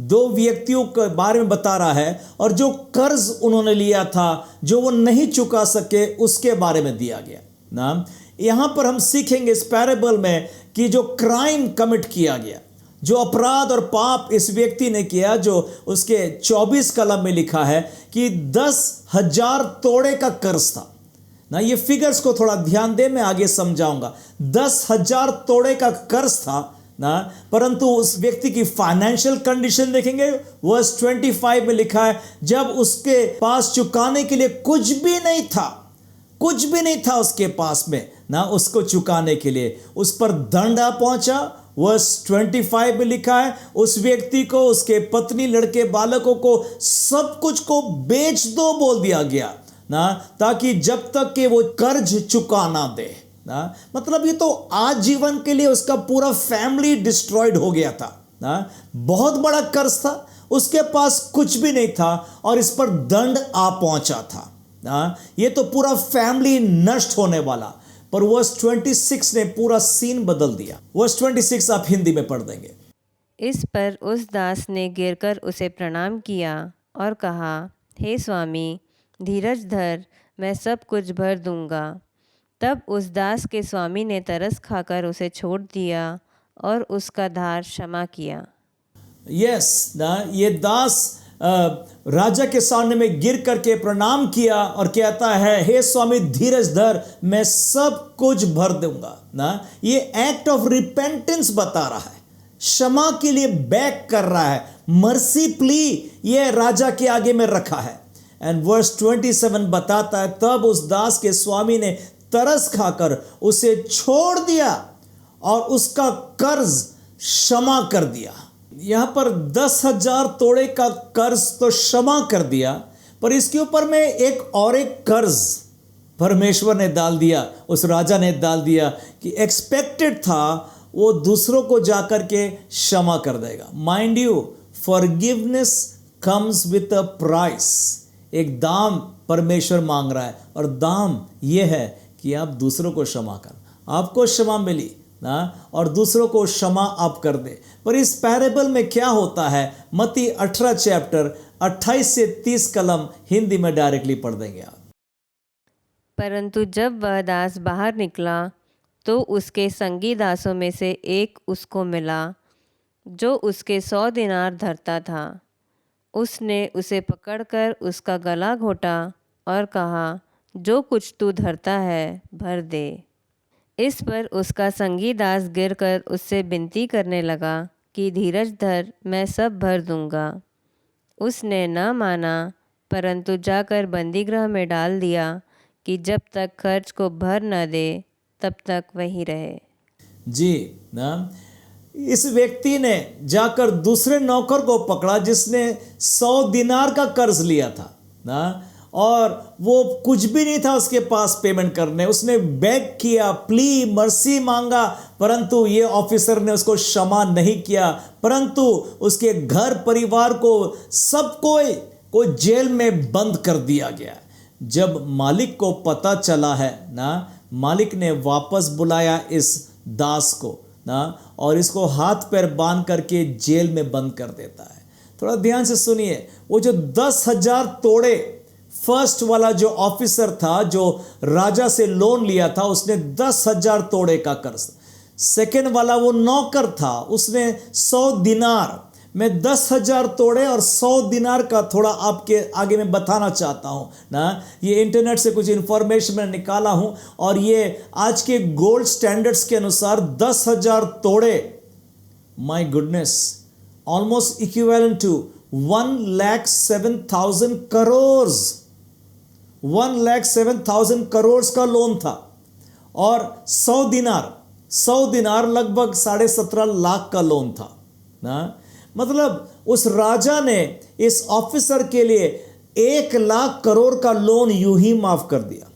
2 व्यक्तियों के बारे में बता रहा है और जो कर्ज उन्होंने लिया था जो वो नहीं चुका सके उसके बारे में दिया गया ना। यहां पर हम सीखेंगे इस पैरेबल में कि जो क्राइम कमिट किया गया, जो अपराध और पाप इस व्यक्ति ने किया, जो उसके 24 कलम में लिखा है कि 10,000 तोड़े का कर्ज था ना। ये फिगर्स को थोड़ा ध्यान दे, मैं आगे समझाऊंगा। 10,000 तोड़े का कर्ज था ना, परंतु उस व्यक्ति की फाइनेंशियल कंडीशन देखेंगे, वर्स 25 में लिखा है, जब उसके पास चुकाने के लिए कुछ भी नहीं था उसके पास में ना, उसको चुकाने के लिए उस पर दंड आ पहुंचा। वर्स 25 में लिखा है, उस व्यक्ति को, उसके पत्नी, लड़के, बालकों को, सब कुछ को बेच दो बोल दिया गया ना, ताकि जब तक कि वो कर्ज चुका ना दे ना। मतलब ये तो आजीवन के लिए उसका पूरा फैमिली डिस्ट्रॉयड हो गया था ना। बहुत बड़ा कर्ज था, उसके पास कुछ भी नहीं था और इस पर दंड आ पहुंचा था ना। ये तो पूरा फैमिली नष्ट होने वाला। पर वर्स 26 ने पूरा सीन बदल दिया। वर्स 26 आप हिंदी में पढ़ देंगे। इस पर उस दास ने गिरकर उसे प्रणाम किया और कहा, हे स्वामी, धीरज धर, मैं सब कुछ भर दूंगा। तब उस दास के स्वामी ने तरस खाकर उसे छोड़ दिया और उसका धार क्षमा किया। यस ना, ये दास राजा के सामने में गिर करके प्रणाम किया और कहता है, हे स्वामी धीरज धर, मैं सब कुछ भर दूंगा ना। ये एक्ट ऑफ रिपेंटेंस बता रहा है, क्षमा के लिए बैक कर रहा है, मर्सी प्ली ये राजा के आगे में रखा है। एंड वर्स 27 बताता है, तब उस दास के स्वामी ने तरस खाकर उसे छोड़ दिया और उसका कर्ज क्षमा कर दिया। यहां पर 10,000 तोड़े का कर्ज तो क्षमा कर दिया, पर इसके ऊपर में एक कर्ज परमेश्वर ने डाल दिया, उस राजा ने डाल दिया कि एक्सपेक्टेड था वो दूसरों को जाकर के क्षमा कर देगा। Mind you, forgiveness comes with a price. एक दाम परमेश्वर मांग रहा है और दाम यह है कि आप दूसरों को क्षमा कर। आपको क्षमा मिली ना और दूसरों को क्षमा आप कर दे। पर इस पैरेबल में क्या होता है, मत्ती 18 चैप्टर 28 से 30 कलम हिंदी में डायरेक्टली पढ़ देंगे आप। परंतु जब वह दास बाहर निकला तो उसके संगी दासों में से एक उसको मिला जो उसके 100 दिनार धरता था। उसने उसे पकड़कर उसका गला घोटा और कहा, जो कुछ तू धरता है भर दे। इस पर उसका संगी दास गिरकर उससे विनती करने लगा कि धीरज धर, मैं सब भर दूंगा। उसने न माना, परंतु जाकर बंदीगृह में डाल दिया कि जब तक खर्च को भर न दे तब तक वहीं रहे। जी ना, इस व्यक्ति ने जाकर दूसरे नौकर को पकड़ा जिसने 100 दिनार का कर्ज लिया था ना, और वो कुछ भी नहीं था उसके पास पेमेंट करने। उसने बेग किया, प्ली, मर्सी मांगा, परंतु ये ऑफिसर ने उसको क्षमा नहीं किया, परंतु उसके घर परिवार को सबको जेल में बंद कर दिया गया। जब मालिक को पता चला है ना, मालिक ने वापस बुलाया इस दास को ना और इसको हाथ पैर बांध करके जेल में बंद कर देता है। थोड़ा ध्यान से सुनिए, वो जो 10,000 तोड़े फर्स्ट वाला जो ऑफिसर था, जो राजा से लोन लिया था, उसने 10,000 तोड़े का कर्ज। सेकेंड वाला वो नौकर था, उसने 100 दिनार। मैं 10,000 तोड़े और 100 दिनार का थोड़ा आपके आगे में बताना चाहता हूँ ना। ये इंटरनेट से कुछ इन्फॉर्मेशन मैं निकाला हूँ और ये आज के गोल्ड स्टैंडर्ड्स के अनुसार 10,000 तोड़े, my goodness, almost equivalent to 1,07,000 crore. 1,07,000 crore का लोन था और 100 दिनार लगभग 17.5 लाख का लोन था ना। मतलब उस राजा ने इस ऑफिसर के लिए 1 लाख करोड़ का लोन यूं ही माफ कर दिया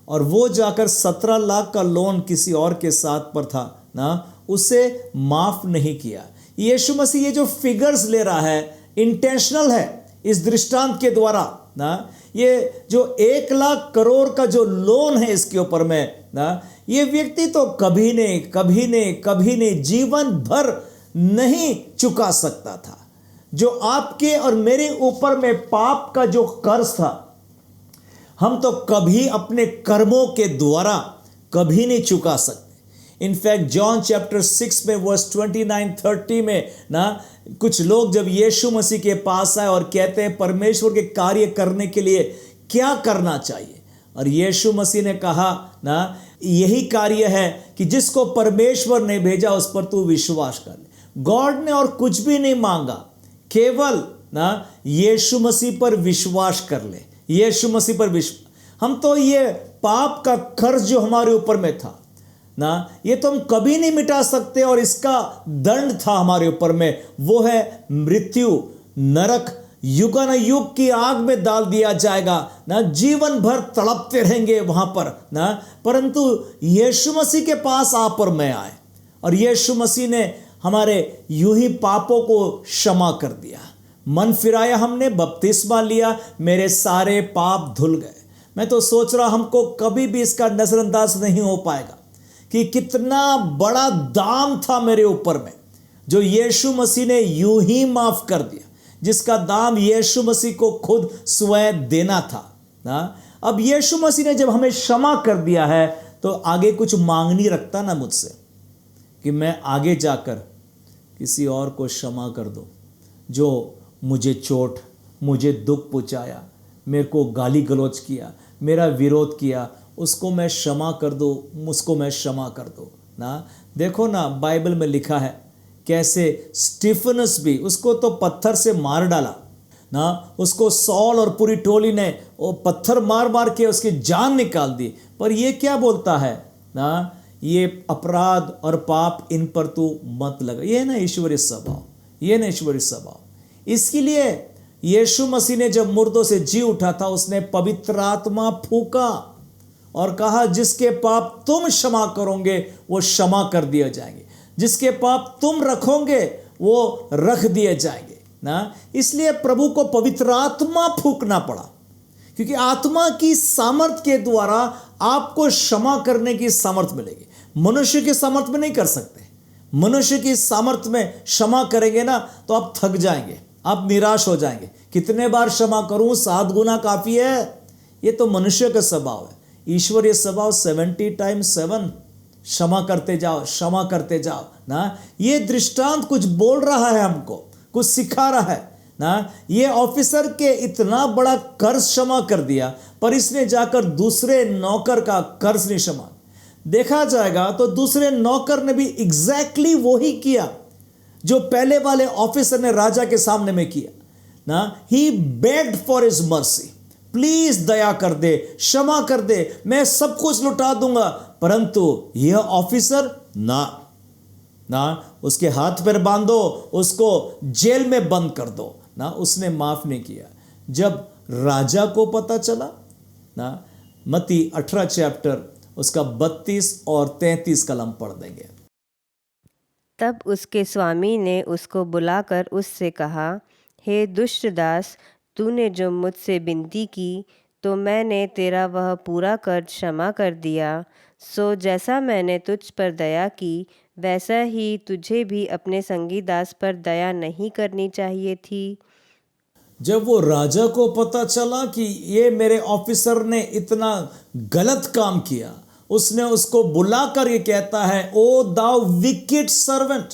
और वो जाकर 17 लाख का लोन किसी और के साथ पर था ना, उसे माफ नहीं किया। यीशु मसीह ये जो फिगर्स ले रहा है इंटेंशनल है इस दृष्टांत के द्वारा ना। ये जो 1 लाख करोड़ का जो लोन है इसके ऊपर में ना, ये व्यक्ति तो कभी नहीं जीवन भर नहीं चुका सकता था। जो आपके और मेरे ऊपर में पाप का जो कर्ज था, हम तो कभी अपने कर्मों के द्वारा कभी नहीं चुका सकते। इनफैक्ट जॉन चैप्टर 6 में वर्स 29-30 में ना कुछ लोग जब यीशु मसीह के पास आए और कहते हैं परमेश्वर के कार्य करने के लिए क्या करना चाहिए, और यीशु मसीह ने कहा ना यही कार्य है कि जिसको परमेश्वर ने भेजा उस पर तू विश्वास कर ले। गॉड ने और कुछ भी नहीं मांगा, केवल ना यीशु मसीह पर विश्वास कर ले, यीशु मसीह पर विश्वास। हम तो ये पाप का कर्ज जो हमारे ऊपर में था ना, ये तो हम कभी नहीं मिटा सकते, और इसका दंड था हमारे ऊपर में, वो है मृत्यु, नरक, युगान युग की आग में डाल दिया जाएगा ना, जीवन भर तड़पते रहेंगे वहां पर ना। परंतु यीशु मसीह के पास आप और मैं आए, और यीशु मसीह ने हमारे यूं ही पापों को क्षमा कर दिया, मन फिराया, हमने बपतिस्मा लिया, मेरे सारे पाप धुल गए। मैं तो सोच रहा हमको कभी भी इसका नजरअंदाज नहीं हो पाएगा कि कितना बड़ा दाम था मेरे ऊपर में, जो यीशु मसीह ने यूं ही माफ कर दिया, जिसका दाम यीशु मसीह को खुद स्वयं देना था ना। अब यीशु मसीह ने जब हमें क्षमा कर दिया है तो आगे कुछ मांग नहीं रखता ना मुझसे कि मैं आगे जाकर किसी और को क्षमा कर दूं जो मुझे चोट, मुझे दुख पहुंचाया, मेरे को गाली गलौज किया, मेरा विरोध किया, उसको मैं क्षमा कर दूं, उसको मैं क्षमा कर दूं ना। देखो ना बाइबल में लिखा है कैसे स्टीफनस भी, उसको तो पत्थर से मार डाला ना, उसको सॉल और पूरी टोली ने वो पत्थर मार मार के उसकी जान निकाल दी, पर ये क्या बोलता है ना, ये अपराध और पाप इन पर तू मत लगा। ये ना ईश्वरीय स्वभाव, ये ना ईश्वरीय स्वभाव। इसके लिए यीशु मसीह ने जब मुर्दों से जी उठा था, उसने पवित्र आत्मा फूका और कहा जिसके पाप तुम क्षमा करोगे वो क्षमा कर दिए जाएंगे, जिसके पाप तुम रखोगे वो रख दिए जाएंगे ना। इसलिए प्रभु को पवित्र आत्मा फूकना पड़ा, क्योंकि आत्मा की सामर्थ के द्वारा आपको क्षमा करने की सामर्थ मिलेगी। मनुष्य के सामर्थ में नहीं कर सकते। मनुष्य की सामर्थ में क्षमा करेंगे ना तो आप थक जाएंगे, आप निराश हो जाएंगे। कितने बार क्षमा करूं, 7 गुना काफ़ी है। ये तो मनुष्य का स्वभाव है। ईश्वरीय स्वभाव 70 टाइम्स 7, क्षमा करते जाओ, क्षमा करते जाओ ना। ये दृष्टांत कुछ बोल रहा है, हमको कुछ सिखा रहा है ना। ये ऑफिसर के इतना बड़ा कर्ज क्षमा कर दिया, पर इसने जाकर दूसरे नौकर का कर्ज नहीं क्षमा। देखा जाएगा तो दूसरे नौकर ने भी एग्जैक्टली वही किया जो पहले वाले ऑफिसर ने राजा के सामने में किया ना। He begged for his mercy, please दया कर दे, क्षमा कर दे, मैं सब कुछ लुटा दूंगा। परंतु यह ऑफिसर ना, उसके हाथ पैर बांधो, उसको जेल में बंद कर दो ना, उसने माफ नहीं किया। जब राजा को पता चला ना, मत्ती 18 चैप्टर उसका 32 और 33 कलम पढ़ देंगे। तब उसके स्वामी ने उसको बुलाकर उससे कहा, हे दुष्ट दास, तूने जो मुझसे विनती की तो मैंने तेरा वह पूरा कर्ज क्षमा कर दिया। सो जैसा मैंने तुझ पर दया की वैसा ही तुझे भी अपने संगी दास पर दया नहीं करनी चाहिए थी। जब वो राजा को पता चला कि ये मेरे ऑफिसर ने इतना गलत काम किया, उसने उसको बुलाकर ये कहता है, O thou wicked servant,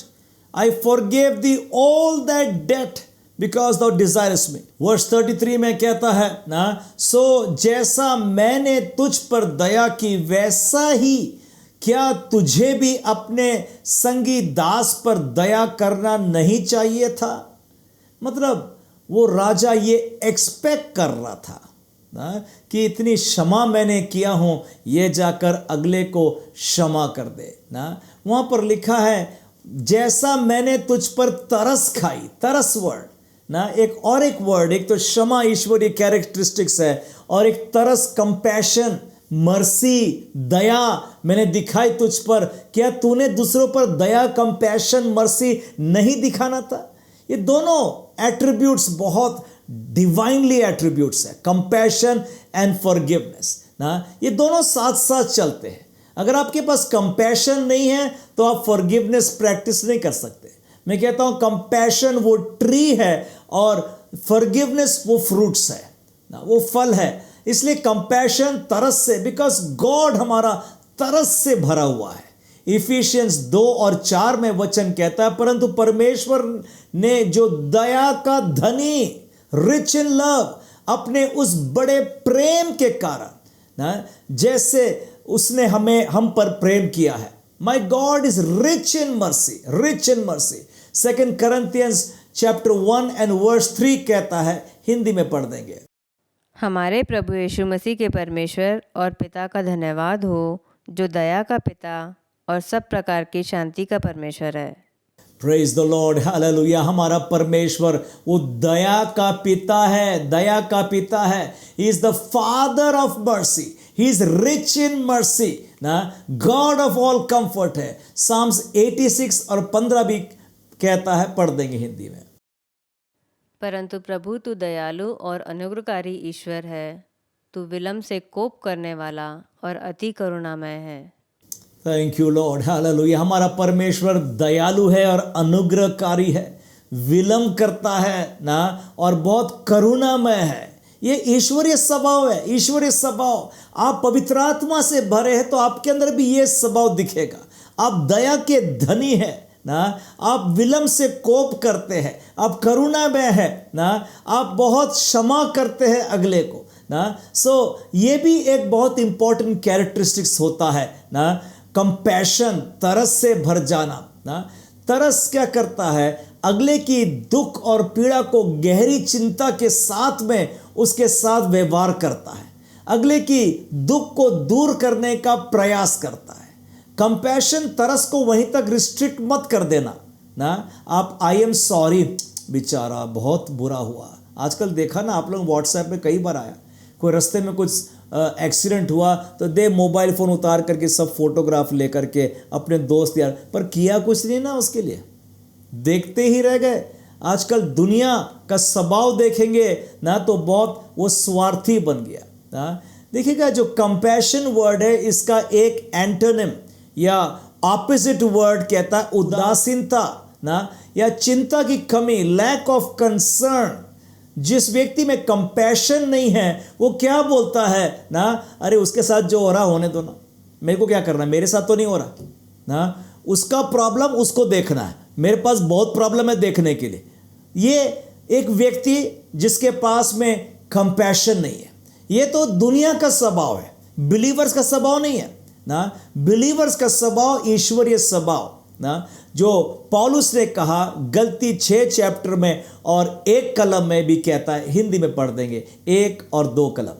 I forgive thee all that debt because thou desiredst me. Verse 33 में कहता है ना, सो जैसा मैंने तुझ पर दया की वैसा ही क्या तुझे भी अपने संगी दास पर दया करना नहीं चाहिए था। मतलब वो राजा ये एक्सपेक्ट कर रहा था ना कि इतनी क्षमा मैंने किया हूं, ये जाकर अगले को क्षमा कर दे ना। वहां पर लिखा है जैसा मैंने तुझ पर तरस खाई, तरस वर्ड ना, एक वर्ड, एक तो क्षमा ईश्वरीय कैरेक्टरिस्टिक्स है, और एक तरस कंपैशन, मर्सी, दया मैंने दिखाई तुझ पर। क्या तूने दूसरों पर दया, कंपैशन, मर्सी नहीं दिखाना था? ये दोनों एट्रीब्यूट्स बहुत डिवाइनली एट्रीब्यूट्स है, कंपैशन एंड फॉरगिवनेस ना। ये दोनों साथ साथ चलते हैं। अगर आपके पास कंपैशन नहीं है तो आप फॉरगिवनेस प्रैक्टिस नहीं कर सकते। मैं कहता हूं कंपैशन वो ट्री है और फॉरगिवनेस वो फ्रूट्स है ना, वो फल है। इसलिए कंपैशन तरस से, बिकॉज गॉड हमारा तरस से भरा हुआ है। इफिशियंस 2 और 4 में वचन कहता है, परंतु परमेश्वर ने जो दया का धनी, रिच इन लव, अपने उस बड़े प्रेम के कारण ना, जैसे उसने हम पर प्रेम किया है। My God is rich in mercy, rich in mercy. 2 Corinthians chapter 1 and verse 3 कहता है, हिंदी में पढ़ देंगे। हमारे प्रभु यीशु मसीह के परमेश्वर और पिता का धन्यवाद हो, जो दया का पिता और सब प्रकार की शांति का परमेश्वर है। Praise the Lord, hallelujah. हमारा परमेश्वर वो दया का पिता है, दया का पिता है। He is the father of mercy, he is rich in mercy ना, गॉड ऑफ ऑल कंफर्ट है। साम्स 86 और 15 भी कहता है, पढ़ देंगे हिंदी में। परंतु प्रभु तू दयालु और अनुग्रहकारी ईश्वर है, तू विलम्ब से कोप करने वाला और अति करुणामय है। Thank you Lord, hallelujah. हमारा परमेश्वर दयालु है और अनुग्रहकारी है, विलम्ब करता है ना, और बहुत करुणामय है। ये ईश्वरीय स्वभाव है, ईश्वरीय स्वभाव। आप पवित्र आत्मा से भरे हैं तो आपके अंदर भी ये स्वभाव दिखेगा। आप दया के धनी हैं ना, आप विलम्ब से कोप करते हैं, आप करुणामय है ना, आप बहुत क्षमा करते हैं अगले को ना। सो ये भी एक बहुत इंपॉर्टेंट कैरेक्टरिस्टिक्स होता है ना, कंपैशन, तरस से भर जाना ना। तरस क्या करता है, अगले की दुख और पीड़ा को गहरी चिंता के साथ में उसके साथ व्यवहार करता है, अगले की दुख को दूर करने का प्रयास करता है। कंपैशन, तरस को वहीं तक रिस्ट्रिक्ट मत कर देना ना। आप आई एम सॉरी, बेचारा बहुत बुरा हुआ। आजकल देखा ना आप लोग, व्हाट्सएप में कई बार आया, कोई रास्ते में कुछ एक्सीडेंट हुआ तो दे मोबाइल फ़ोन उतार करके सब फोटोग्राफ ले करके अपने दोस्त यार, पर किया कुछ नहीं ना उसके लिए, देखते ही रह गए। आजकल दुनिया का स्वभाव देखेंगे ना तो बहुत वो स्वार्थी बन गया ना। देखिएगा, जो कंपैशन वर्ड है इसका एक एंटोनिम या ऑपोजिट वर्ड कहता है उदासीनता ना, या चिंता की कमी, लैक ऑफ कंसर्न। जिस व्यक्ति में कंपैशन नहीं है वो क्या बोलता है ना, अरे उसके साथ जो हो रहा होने दो ना, मेरे को क्या करना, मेरे साथ तो नहीं हो रहा ना। उसका प्रॉब्लम उसको देखना है, मेरे पास बहुत प्रॉब्लम है देखने के लिए। ये एक व्यक्ति जिसके पास में कंपैशन नहीं है, ये तो दुनिया का स्वभाव है, बिलीवर्स का स्वभाव नहीं है ना। बिलीवर्स का स्वभाव ईश्वरीय स्वभाव ना, जो पौलुस ने कहा गलती 6 चैप्टर में और 1 कलम में भी कहता है। हिंदी में पढ़ देंगे 1 और 2 कलम।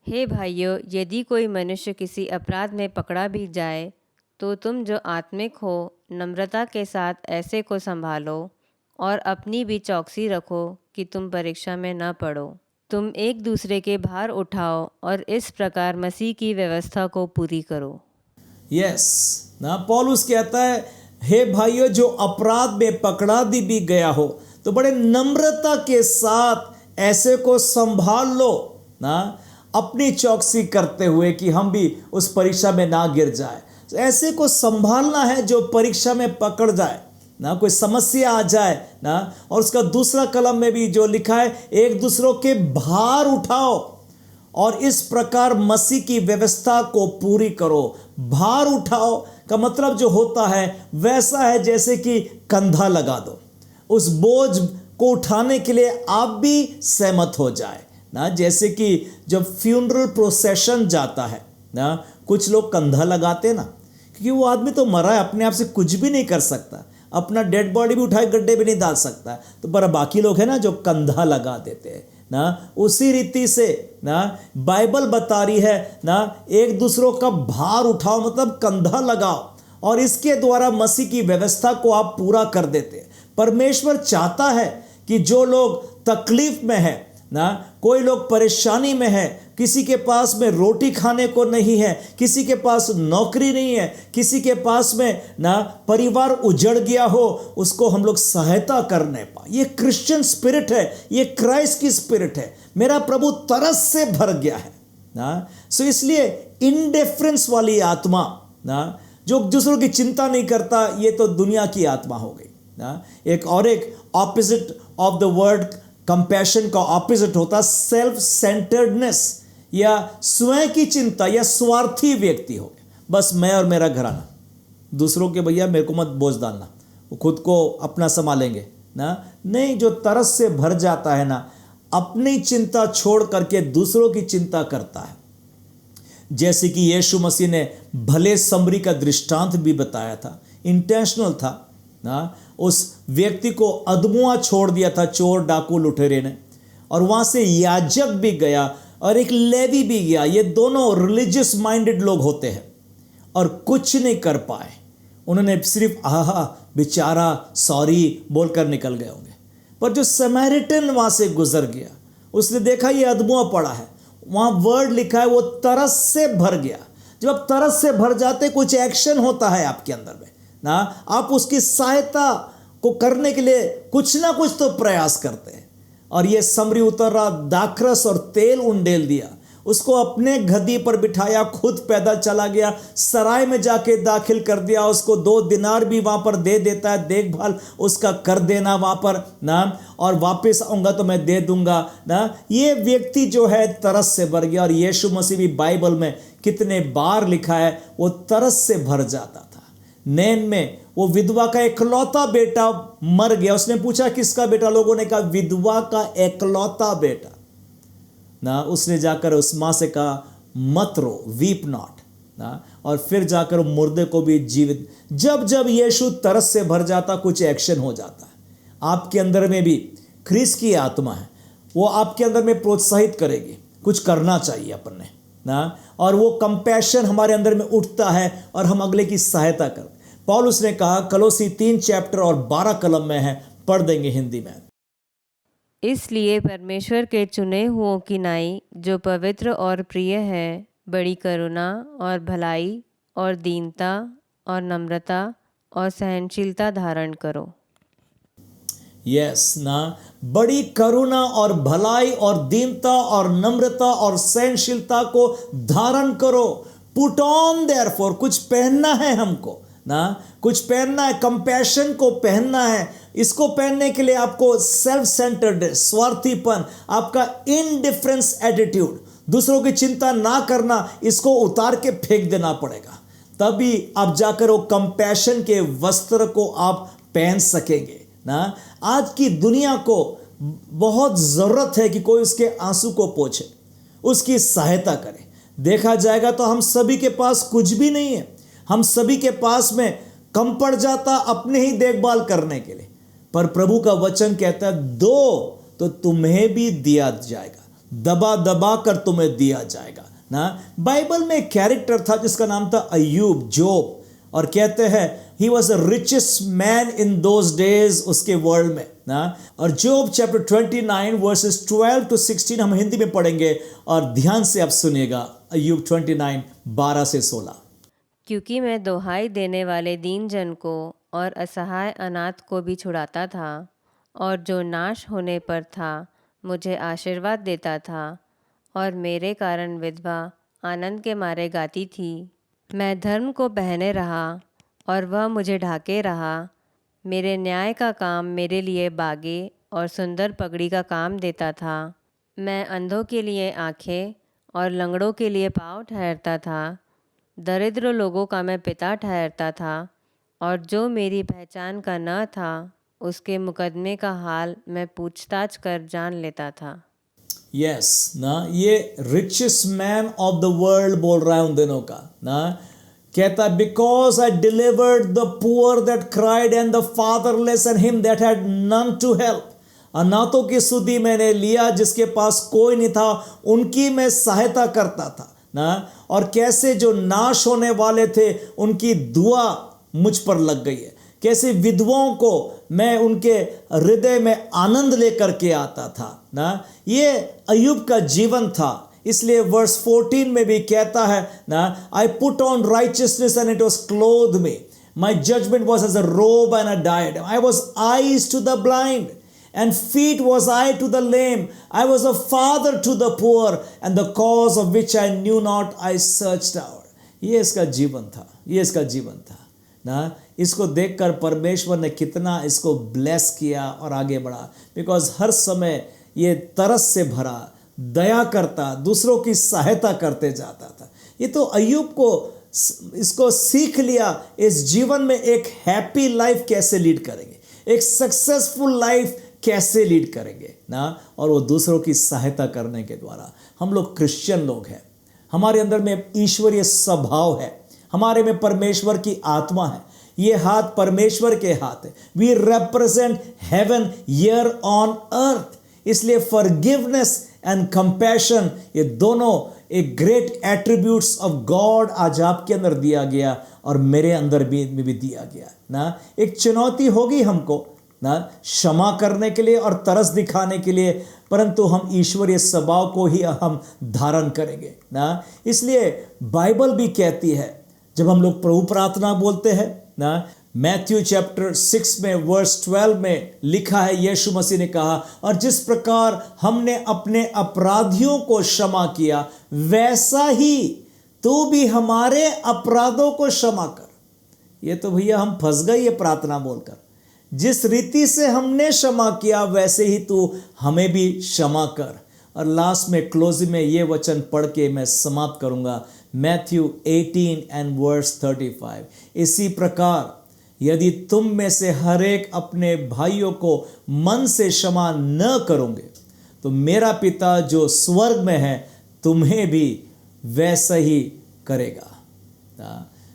हे भाइयों, यदि कोई मनुष्य किसी अपराध में पकड़ा भी जाए तो तुम जो आत्मिक हो नम्रता के साथ ऐसे को संभालो और अपनी भी चौकसी रखो कि तुम परीक्षा में न पड़ो। तुम एक दूसरे के भार उठाओ और इस प्रकार मसीह की व्यवस्था को पूरी करो। यस ना, पौलुस कहता है, हे भाइयों, जो अपराध में पकड़ा भी गया हो तो बड़े नम्रता के साथ ऐसे को संभाल लो ना, अपनी चौकसी करते हुए कि हम भी उस परीक्षा में ना गिर जाए। तो ऐसे को संभालना है जो परीक्षा में पकड़ जाए ना, कोई समस्या आ जाए ना। और उसका दूसरा कलम में भी जो लिखा है, एक दूसरों के भार उठाओ और इस प्रकार मसीह की व्यवस्था को पूरी करो। भार उठाओ का मतलब जो होता है वैसा है जैसे कि कंधा लगा दो, उस बोझ को उठाने के लिए आप भी सहमत हो जाए ना। जैसे कि जब फ्यूनरल प्रोसेशन जाता है ना, कुछ लोग कंधा लगाते ना, क्योंकि वो आदमी तो मरा है, अपने आप से कुछ भी नहीं कर सकता, अपना डेड बॉडी भी उठाए गड्ढे भी नहीं डाल सकता, तो पर बाकी लोग हैं ना जो कंधा लगा देते हैं ना। उसी रीति से ना बाइबल बता रही है ना, एक दूसरों का भार उठाओ मतलब कंधा लगाओ, और इसके द्वारा मसीह की व्यवस्था को आप पूरा कर देते हैं। परमेश्वर चाहता है कि जो लोग तकलीफ में है ना, कोई लोग परेशानी में है, किसी के पास में रोटी खाने को नहीं है, किसी के पास नौकरी नहीं है, किसी के पास में ना परिवार उजड़ गया हो, उसको हम लोग सहायता करने पाए। ये क्रिश्चियन स्पिरिट है, ये क्राइस्ट की स्पिरिट है। मेरा प्रभु तरस से भर गया है ना। सो इसलिए इंडिफरेंस वाली आत्मा ना, जो दूसरों की चिंता नहीं करता, ये तो दुनिया की आत्मा हो गई ना। एक opposite of the word compassion का ऑपोजिट होता सेल्फ सेंटर्डनेस, या स्वयं की चिंता, या स्वार्थी व्यक्ति हो गया। बस मैं और मेरा घराना, दूसरों के भैया मेरे को मत बोझ डालना, वो खुद को अपना संभालेंगे ना। नहीं, जो तरस से भर जाता है ना, अपनी चिंता छोड़ करके दूसरों की चिंता करता है। जैसे कि यीशु मसीह ने भले समरी का दृष्टांत भी बताया था, इंटेंशनल था ना। उस व्यक्ति को अधमुआ छोड़ दिया था चोर डाकू लुटेरे ने, और वहाँ से याजक भी गया और एक लेवी भी गया। ये दोनों रिलीजियस माइंडेड लोग होते हैं और कुछ नहीं कर पाए। उन्होंने सिर्फ आहा बेचारा सॉरी बोलकर निकल गए होंगे। पर जो समैरिटन वहाँ से गुजर गया, उसने देखा ये अधमुआ पड़ा है, वहाँ वर्ड लिखा है वो तरस से भर गया। जब आप तरस से भर जाते, कुछ एक्शन होता है आपके अंदर में ना, आप उसकी सहायता को करने के लिए कुछ ना कुछ तो प्रयास करते हैं। और ये समरी उतर रहा, दाखरस और तेल उंडेल दिया, उसको अपने गधी पर बिठाया, खुद पैदल चला गया, सराय में जाके दाखिल कर दिया, उसको 2 दिनार भी वहाँ पर दे देता है, देखभाल उसका कर देना वहाँ पर ना, और वापस आऊँगा तो मैं दे दूंगा ना। ये व्यक्ति जो है तरस से भर गया। और यीशु मसीह भी बाइबल में कितने बार लिखा है वो तरस से भर जाता था। नैन में वो विधवा का एकलौता बेटा मर गया, उसने पूछा किसका बेटा, लोगों ने कहा विधवा का एकलौता बेटा ना। उसने जाकर उस माँ से कहा मत रो, वीप नॉट ना, और फिर जाकर मुर्दे को भी जीवित। जब जब यीशु तरस से भर जाता, कुछ एक्शन हो जाता है। आपके अंदर में भी ख्रीस्त की आत्मा है, वो आपके अंदर में प्रोत्साहित करेगी, कुछ करना चाहिए अपन ने ना, और वो कंपैशन हमारे अंदर में उठता है और हम अगले की सहायता करते। पौलुस ने कहा, कलोसी 3 चैप्टर और 12 कलम में है, पढ़ देंगे हिंदी में। इसलिए परमेश्वर के चुने हुओं की नाई जो पवित्र और प्रिय है, बड़ी करुणा और भलाई और दीनता और नम्रता और सहनशीलता धारण करो। यस ना, बड़ी करुणा और भलाई और दीनता और नम्रता और सहनशीलता को धारण करो। पुट ऑन देयरफॉर, कुछ पहनना है हमको ना, कुछ पहनना है, कंपैशन को पहनना है। इसको पहनने के लिए आपको सेल्फ सेंटर्ड, स्वार्थीपन, आपका इनडिफरेंस एटीट्यूड, दूसरों की चिंता ना करना, इसको उतार के फेंक देना पड़ेगा। तभी आप जाकर वो कंपैशन के वस्त्र को आप पहन सकेंगे ना। आज की दुनिया को बहुत ज़रूरत है कि कोई उसके आंसू को पोंछे, उसकी सहायता करे। देखा जाएगा तो हम सभी के पास कुछ भी नहीं है, हम सभी के पास में कम पड़ जाता अपने ही देखभाल करने के लिए। पर प्रभु का वचन कहता है दो तो तुम्हें भी दिया जाएगा, दबा दबा कर तुम्हें दिया जाएगा ना। बाइबल में एक कैरेक्टर था जिसका नाम था अय्यूब, जोब, और कहते हैं he was the richest man in those days उसके वर्ल्ड में ना। और जोब चैप्टर 29 वर्सेस 12 to 16 हम हिंदी में पढ़ेंगे और ध्यान से आप सुनिएगा। अय्यूब 29 12 से 16। क्योंकि मैं दोहाई देने वाले दीन जन को और असहाय अनाथ को भी छुड़ाता था, और जो नाश होने पर था मुझे आशीर्वाद देता था, और मेरे कारण विधवा आनंद के मारे गाती थी। मैं धर्म को पहने रहा और वह मुझे ढाके रहा। मेरे न्याय का काम मेरे लिए बागे और सुंदर पगड़ी का काम देता था। मैं अंधों के लिए आँखें और लंगड़ों के लिए पाँव ठहरता था। दरिद्र लोगों का मैं पिता ठहरता था, और जो मेरी पहचान का न था उसके मुकदमे का हाल मैं पूछताछ कर जान लेता था। यस ना, ये richest man of the world बोल रहा है उन दिनों का ना। कहता because I delivered the poor that cried and the fatherless and him that had none to help. अनाथों की सुधि मैंने लिया, जिसके पास कोई नहीं था उनकी मैं सहायता करता था ना। और कैसे जो नाश होने वाले थे उनकी दुआ मुझ पर लग गई है। कैसे विधवाओं को मैं उनके हृदय में आनंद लेकर के आता था ना। ये अय्यूब का जीवन था। इसलिए वर्स 14 में भी कहता है ना, I put on righteousness and it was cloth me, my judgment was as a robe and a diadem, I was eyes to the blind and feet was I to the lame. I was a father to the poor, and the cause of which I knew not I searched out. ये इसका जीवन था, ये इसका जीवन था ना। इसको देखकर परमेश्वर ने कितना इसको ब्लेस किया और आगे बढ़ा। बिकॉज हर समय ये तरस से भरा, दया करता, दूसरों की सहायता करते जाता था। ये तो अय्यूब को इसको सीख लिया, इस जीवन में एक हैप्पी लाइफ कैसे लीड करेंगे, एक सक्सेसफुल लाइफ कैसे लीड करेंगे ना। और वो दूसरों की सहायता करने के द्वारा। हम लोग क्रिश्चियन लोग हैं, हमारे अंदर में ईश्वरीय स्वभाव है, हमारे में परमेश्वर की आत्मा है, ये हाथ परमेश्वर के हाथ है। We represent heaven here on earth. इसलिए फॉरगिवनेस एंड कंपैशन, ये दोनों एक ग्रेट एट्रीब्यूट्स ऑफ गॉड आज आपके अंदर दिया गया और मेरे अंदर भी दिया गया ना। एक चुनौती होगी हमको ना क्षमा करने के लिए और तरस दिखाने के लिए, परंतु हम ईश्वरीय स्वभाव को ही हम धारण करेंगे ना। इसलिए बाइबल भी कहती है, जब हम लोग प्रभु प्रार्थना बोलते हैं ना, मैथ्यू चैप्टर 6 में वर्स 12 में लिखा है, यीशु मसीह ने कहा, और जिस प्रकार हमने अपने अपराधियों को क्षमा किया, वैसा ही तू भी हमारे अपराधों को क्षमा कर। ये तो भैया हम फंस गए ये प्रार्थना बोलकर। जिस रीति से हमने क्षमा किया वैसे ही तू हमें भी क्षमा कर। और लास्ट में क्लोजिंग में ये वचन पढ़ के मैं समाप्त करूंगा, मैथ्यू 18 एंड वर्स 35। इसी प्रकार यदि तुम में से हर एक अपने भाइयों को मन से क्षमा न करोगे, तो मेरा पिता जो स्वर्ग में है तुम्हें भी वैसा ही करेगा।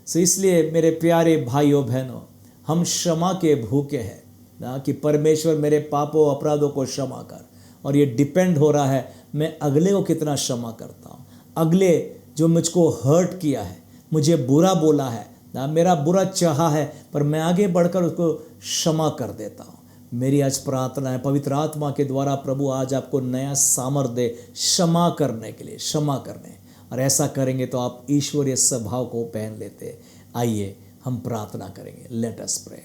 सो इसलिए मेरे प्यारे भाइयों बहनों, हम क्षमा के भूखे हैं ना, कि परमेश्वर मेरे पापों अपराधों को क्षमा कर। और ये डिपेंड हो रहा है मैं अगले को कितना क्षमा करता हूँ। अगले जो मुझको हर्ट किया है, मुझे बुरा बोला है ना, मेरा बुरा चाहा है, पर मैं आगे बढ़कर उसको क्षमा कर देता हूँ। मेरी आज प्रार्थना है पवित्र आत्मा के द्वारा प्रभु आज आपको नया सामर्थ्य दे क्षमा करने के लिए, क्षमा करने। और ऐसा करेंगे तो आप ईश्वरीय स्वभाव को पहन लेते। आइए हम प्रार्थना करेंगे। Let us pray.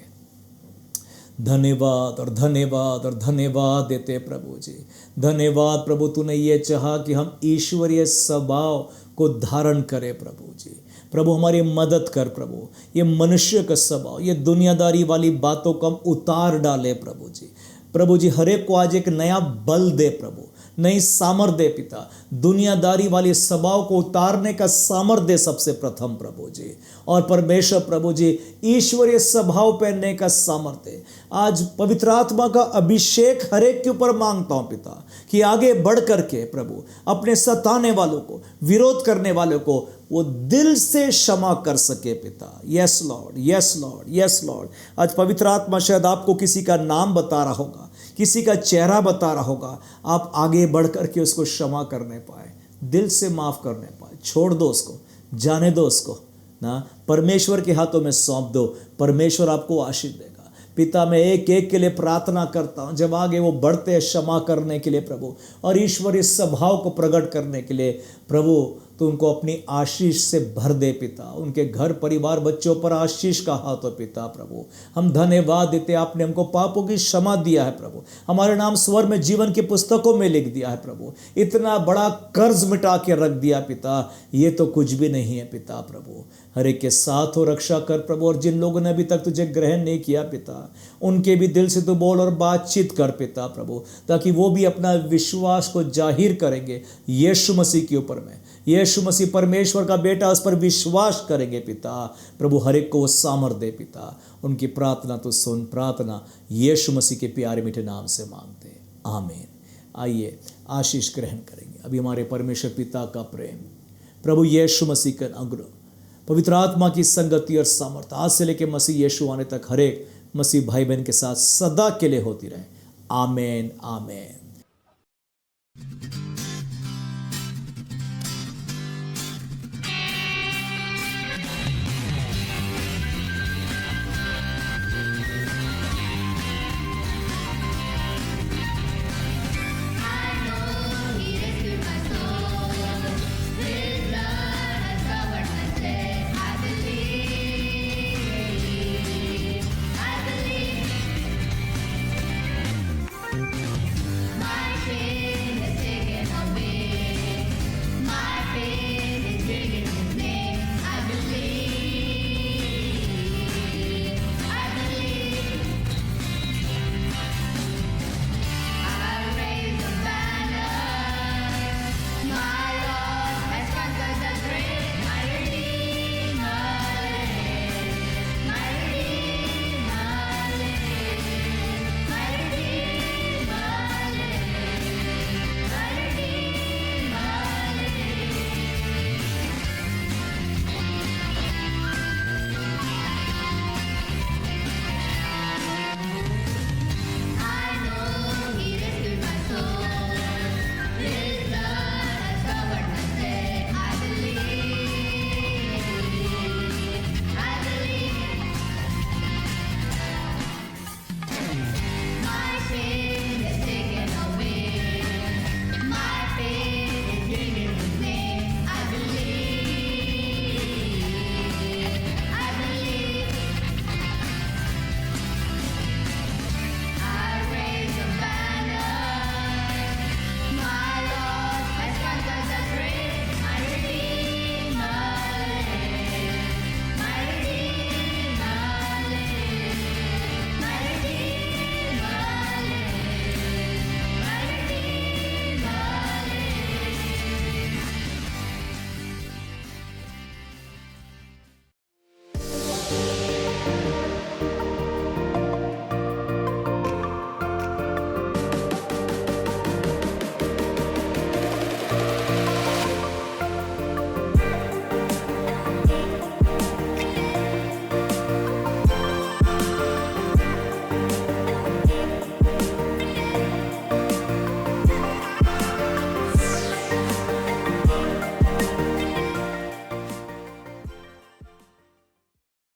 धन्यवाद और धन्यवाद और धन्यवाद देते प्रभु जी। धन्यवाद प्रभु, तूने ये चाहा कि हम ईश्वरीय स्वभाव को धारण करें प्रभु जी। प्रभु हमारी मदद कर प्रभु, ये मनुष्य का स्वभाव, ये दुनियादारी वाली बातों को हम उतार डाले प्रभु जी। प्रभु जी हर एक को आज एक नया बल दे प्रभु, नई सामर्थ्य दे पिता। दुनियादारी वाली स्वभाव को उतारने का सामर्थ्य दे सबसे प्रथम प्रभु जी। और परमेश्वर प्रभु जी ईश्वरीय स्वभाव पहनने का सामर्थ्य आज पवित्र आत्मा का अभिषेक हर एक के ऊपर मांगता हूँ पिता, कि आगे बढ़ करके प्रभु अपने सताने वालों को, विरोध करने वालों को वो दिल से क्षमा कर सके पिता। Yes Lord, yes Lord, yes Lord. आज पवित्र आत्मा शायद आपको किसी का नाम बता रहा होगा, किसी का चेहरा बता रहा होगा, आप आगे बढ़ करके उसको क्षमा करने पाए, दिल से माफ़ करने पाए। छोड़ दो उसको, जाने दो उसको ना, परमेश्वर के हाथों में सौंप दो। परमेश्वर आपको आशीष देगा पिता। मैं एक एक के लिए प्रार्थना करता हूँ, जब आगे वो बढ़ते हैं क्षमा करने के लिए प्रभु, और ईश्वरीय स्वभाव को प्रकट करने के लिए प्रभु, तो उनको अपनी आशीष से भर दे पिता। उनके घर परिवार बच्चों पर आशीष का हाथ हो पिता। प्रभु हम धन्यवाद देते, आपने हमको पापों की क्षमा दिया है प्रभु, हमारे नाम स्वर्ग में जीवन की पुस्तकों में लिख दिया है प्रभु। इतना बड़ा कर्ज मिटा के रख दिया पिता, ये तो कुछ भी नहीं है पिता। प्रभु हर एक के साथ हो, रक्षा कर प्रभु। और जिन लोगों ने अभी तक तुझे ग्रहण नहीं किया पिता, उनके भी दिल से तू बोल और बातचीत कर पिता प्रभु, ताकि वो भी अपना विश्वास को जाहिर करेंगे यीशु मसीह के ऊपर में। यीशु मसीह परमेश्वर का बेटा, उस पर विश्वास करेंगे पिता। प्रभु हर एक को वो सामर्थ्य दे पिता। उनकी प्रार्थना तो सुन, प्रार्थना यीशु मसीह के प्यारे मीठे नाम से मांगते हैं, आमीन। आइए आशीष ग्रहण करेंगे। अभी हमारे परमेश्वर पिता का प्रेम, प्रभु यीशु मसीह का अनुग्रह, पवित्र आत्मा की संगति और सामर्थ्य आज से लेकर मसीह यीशु आने तक हर एक मसीह भाई बहन के साथ सदा के लिए होती रहे। आमीन, आमीन।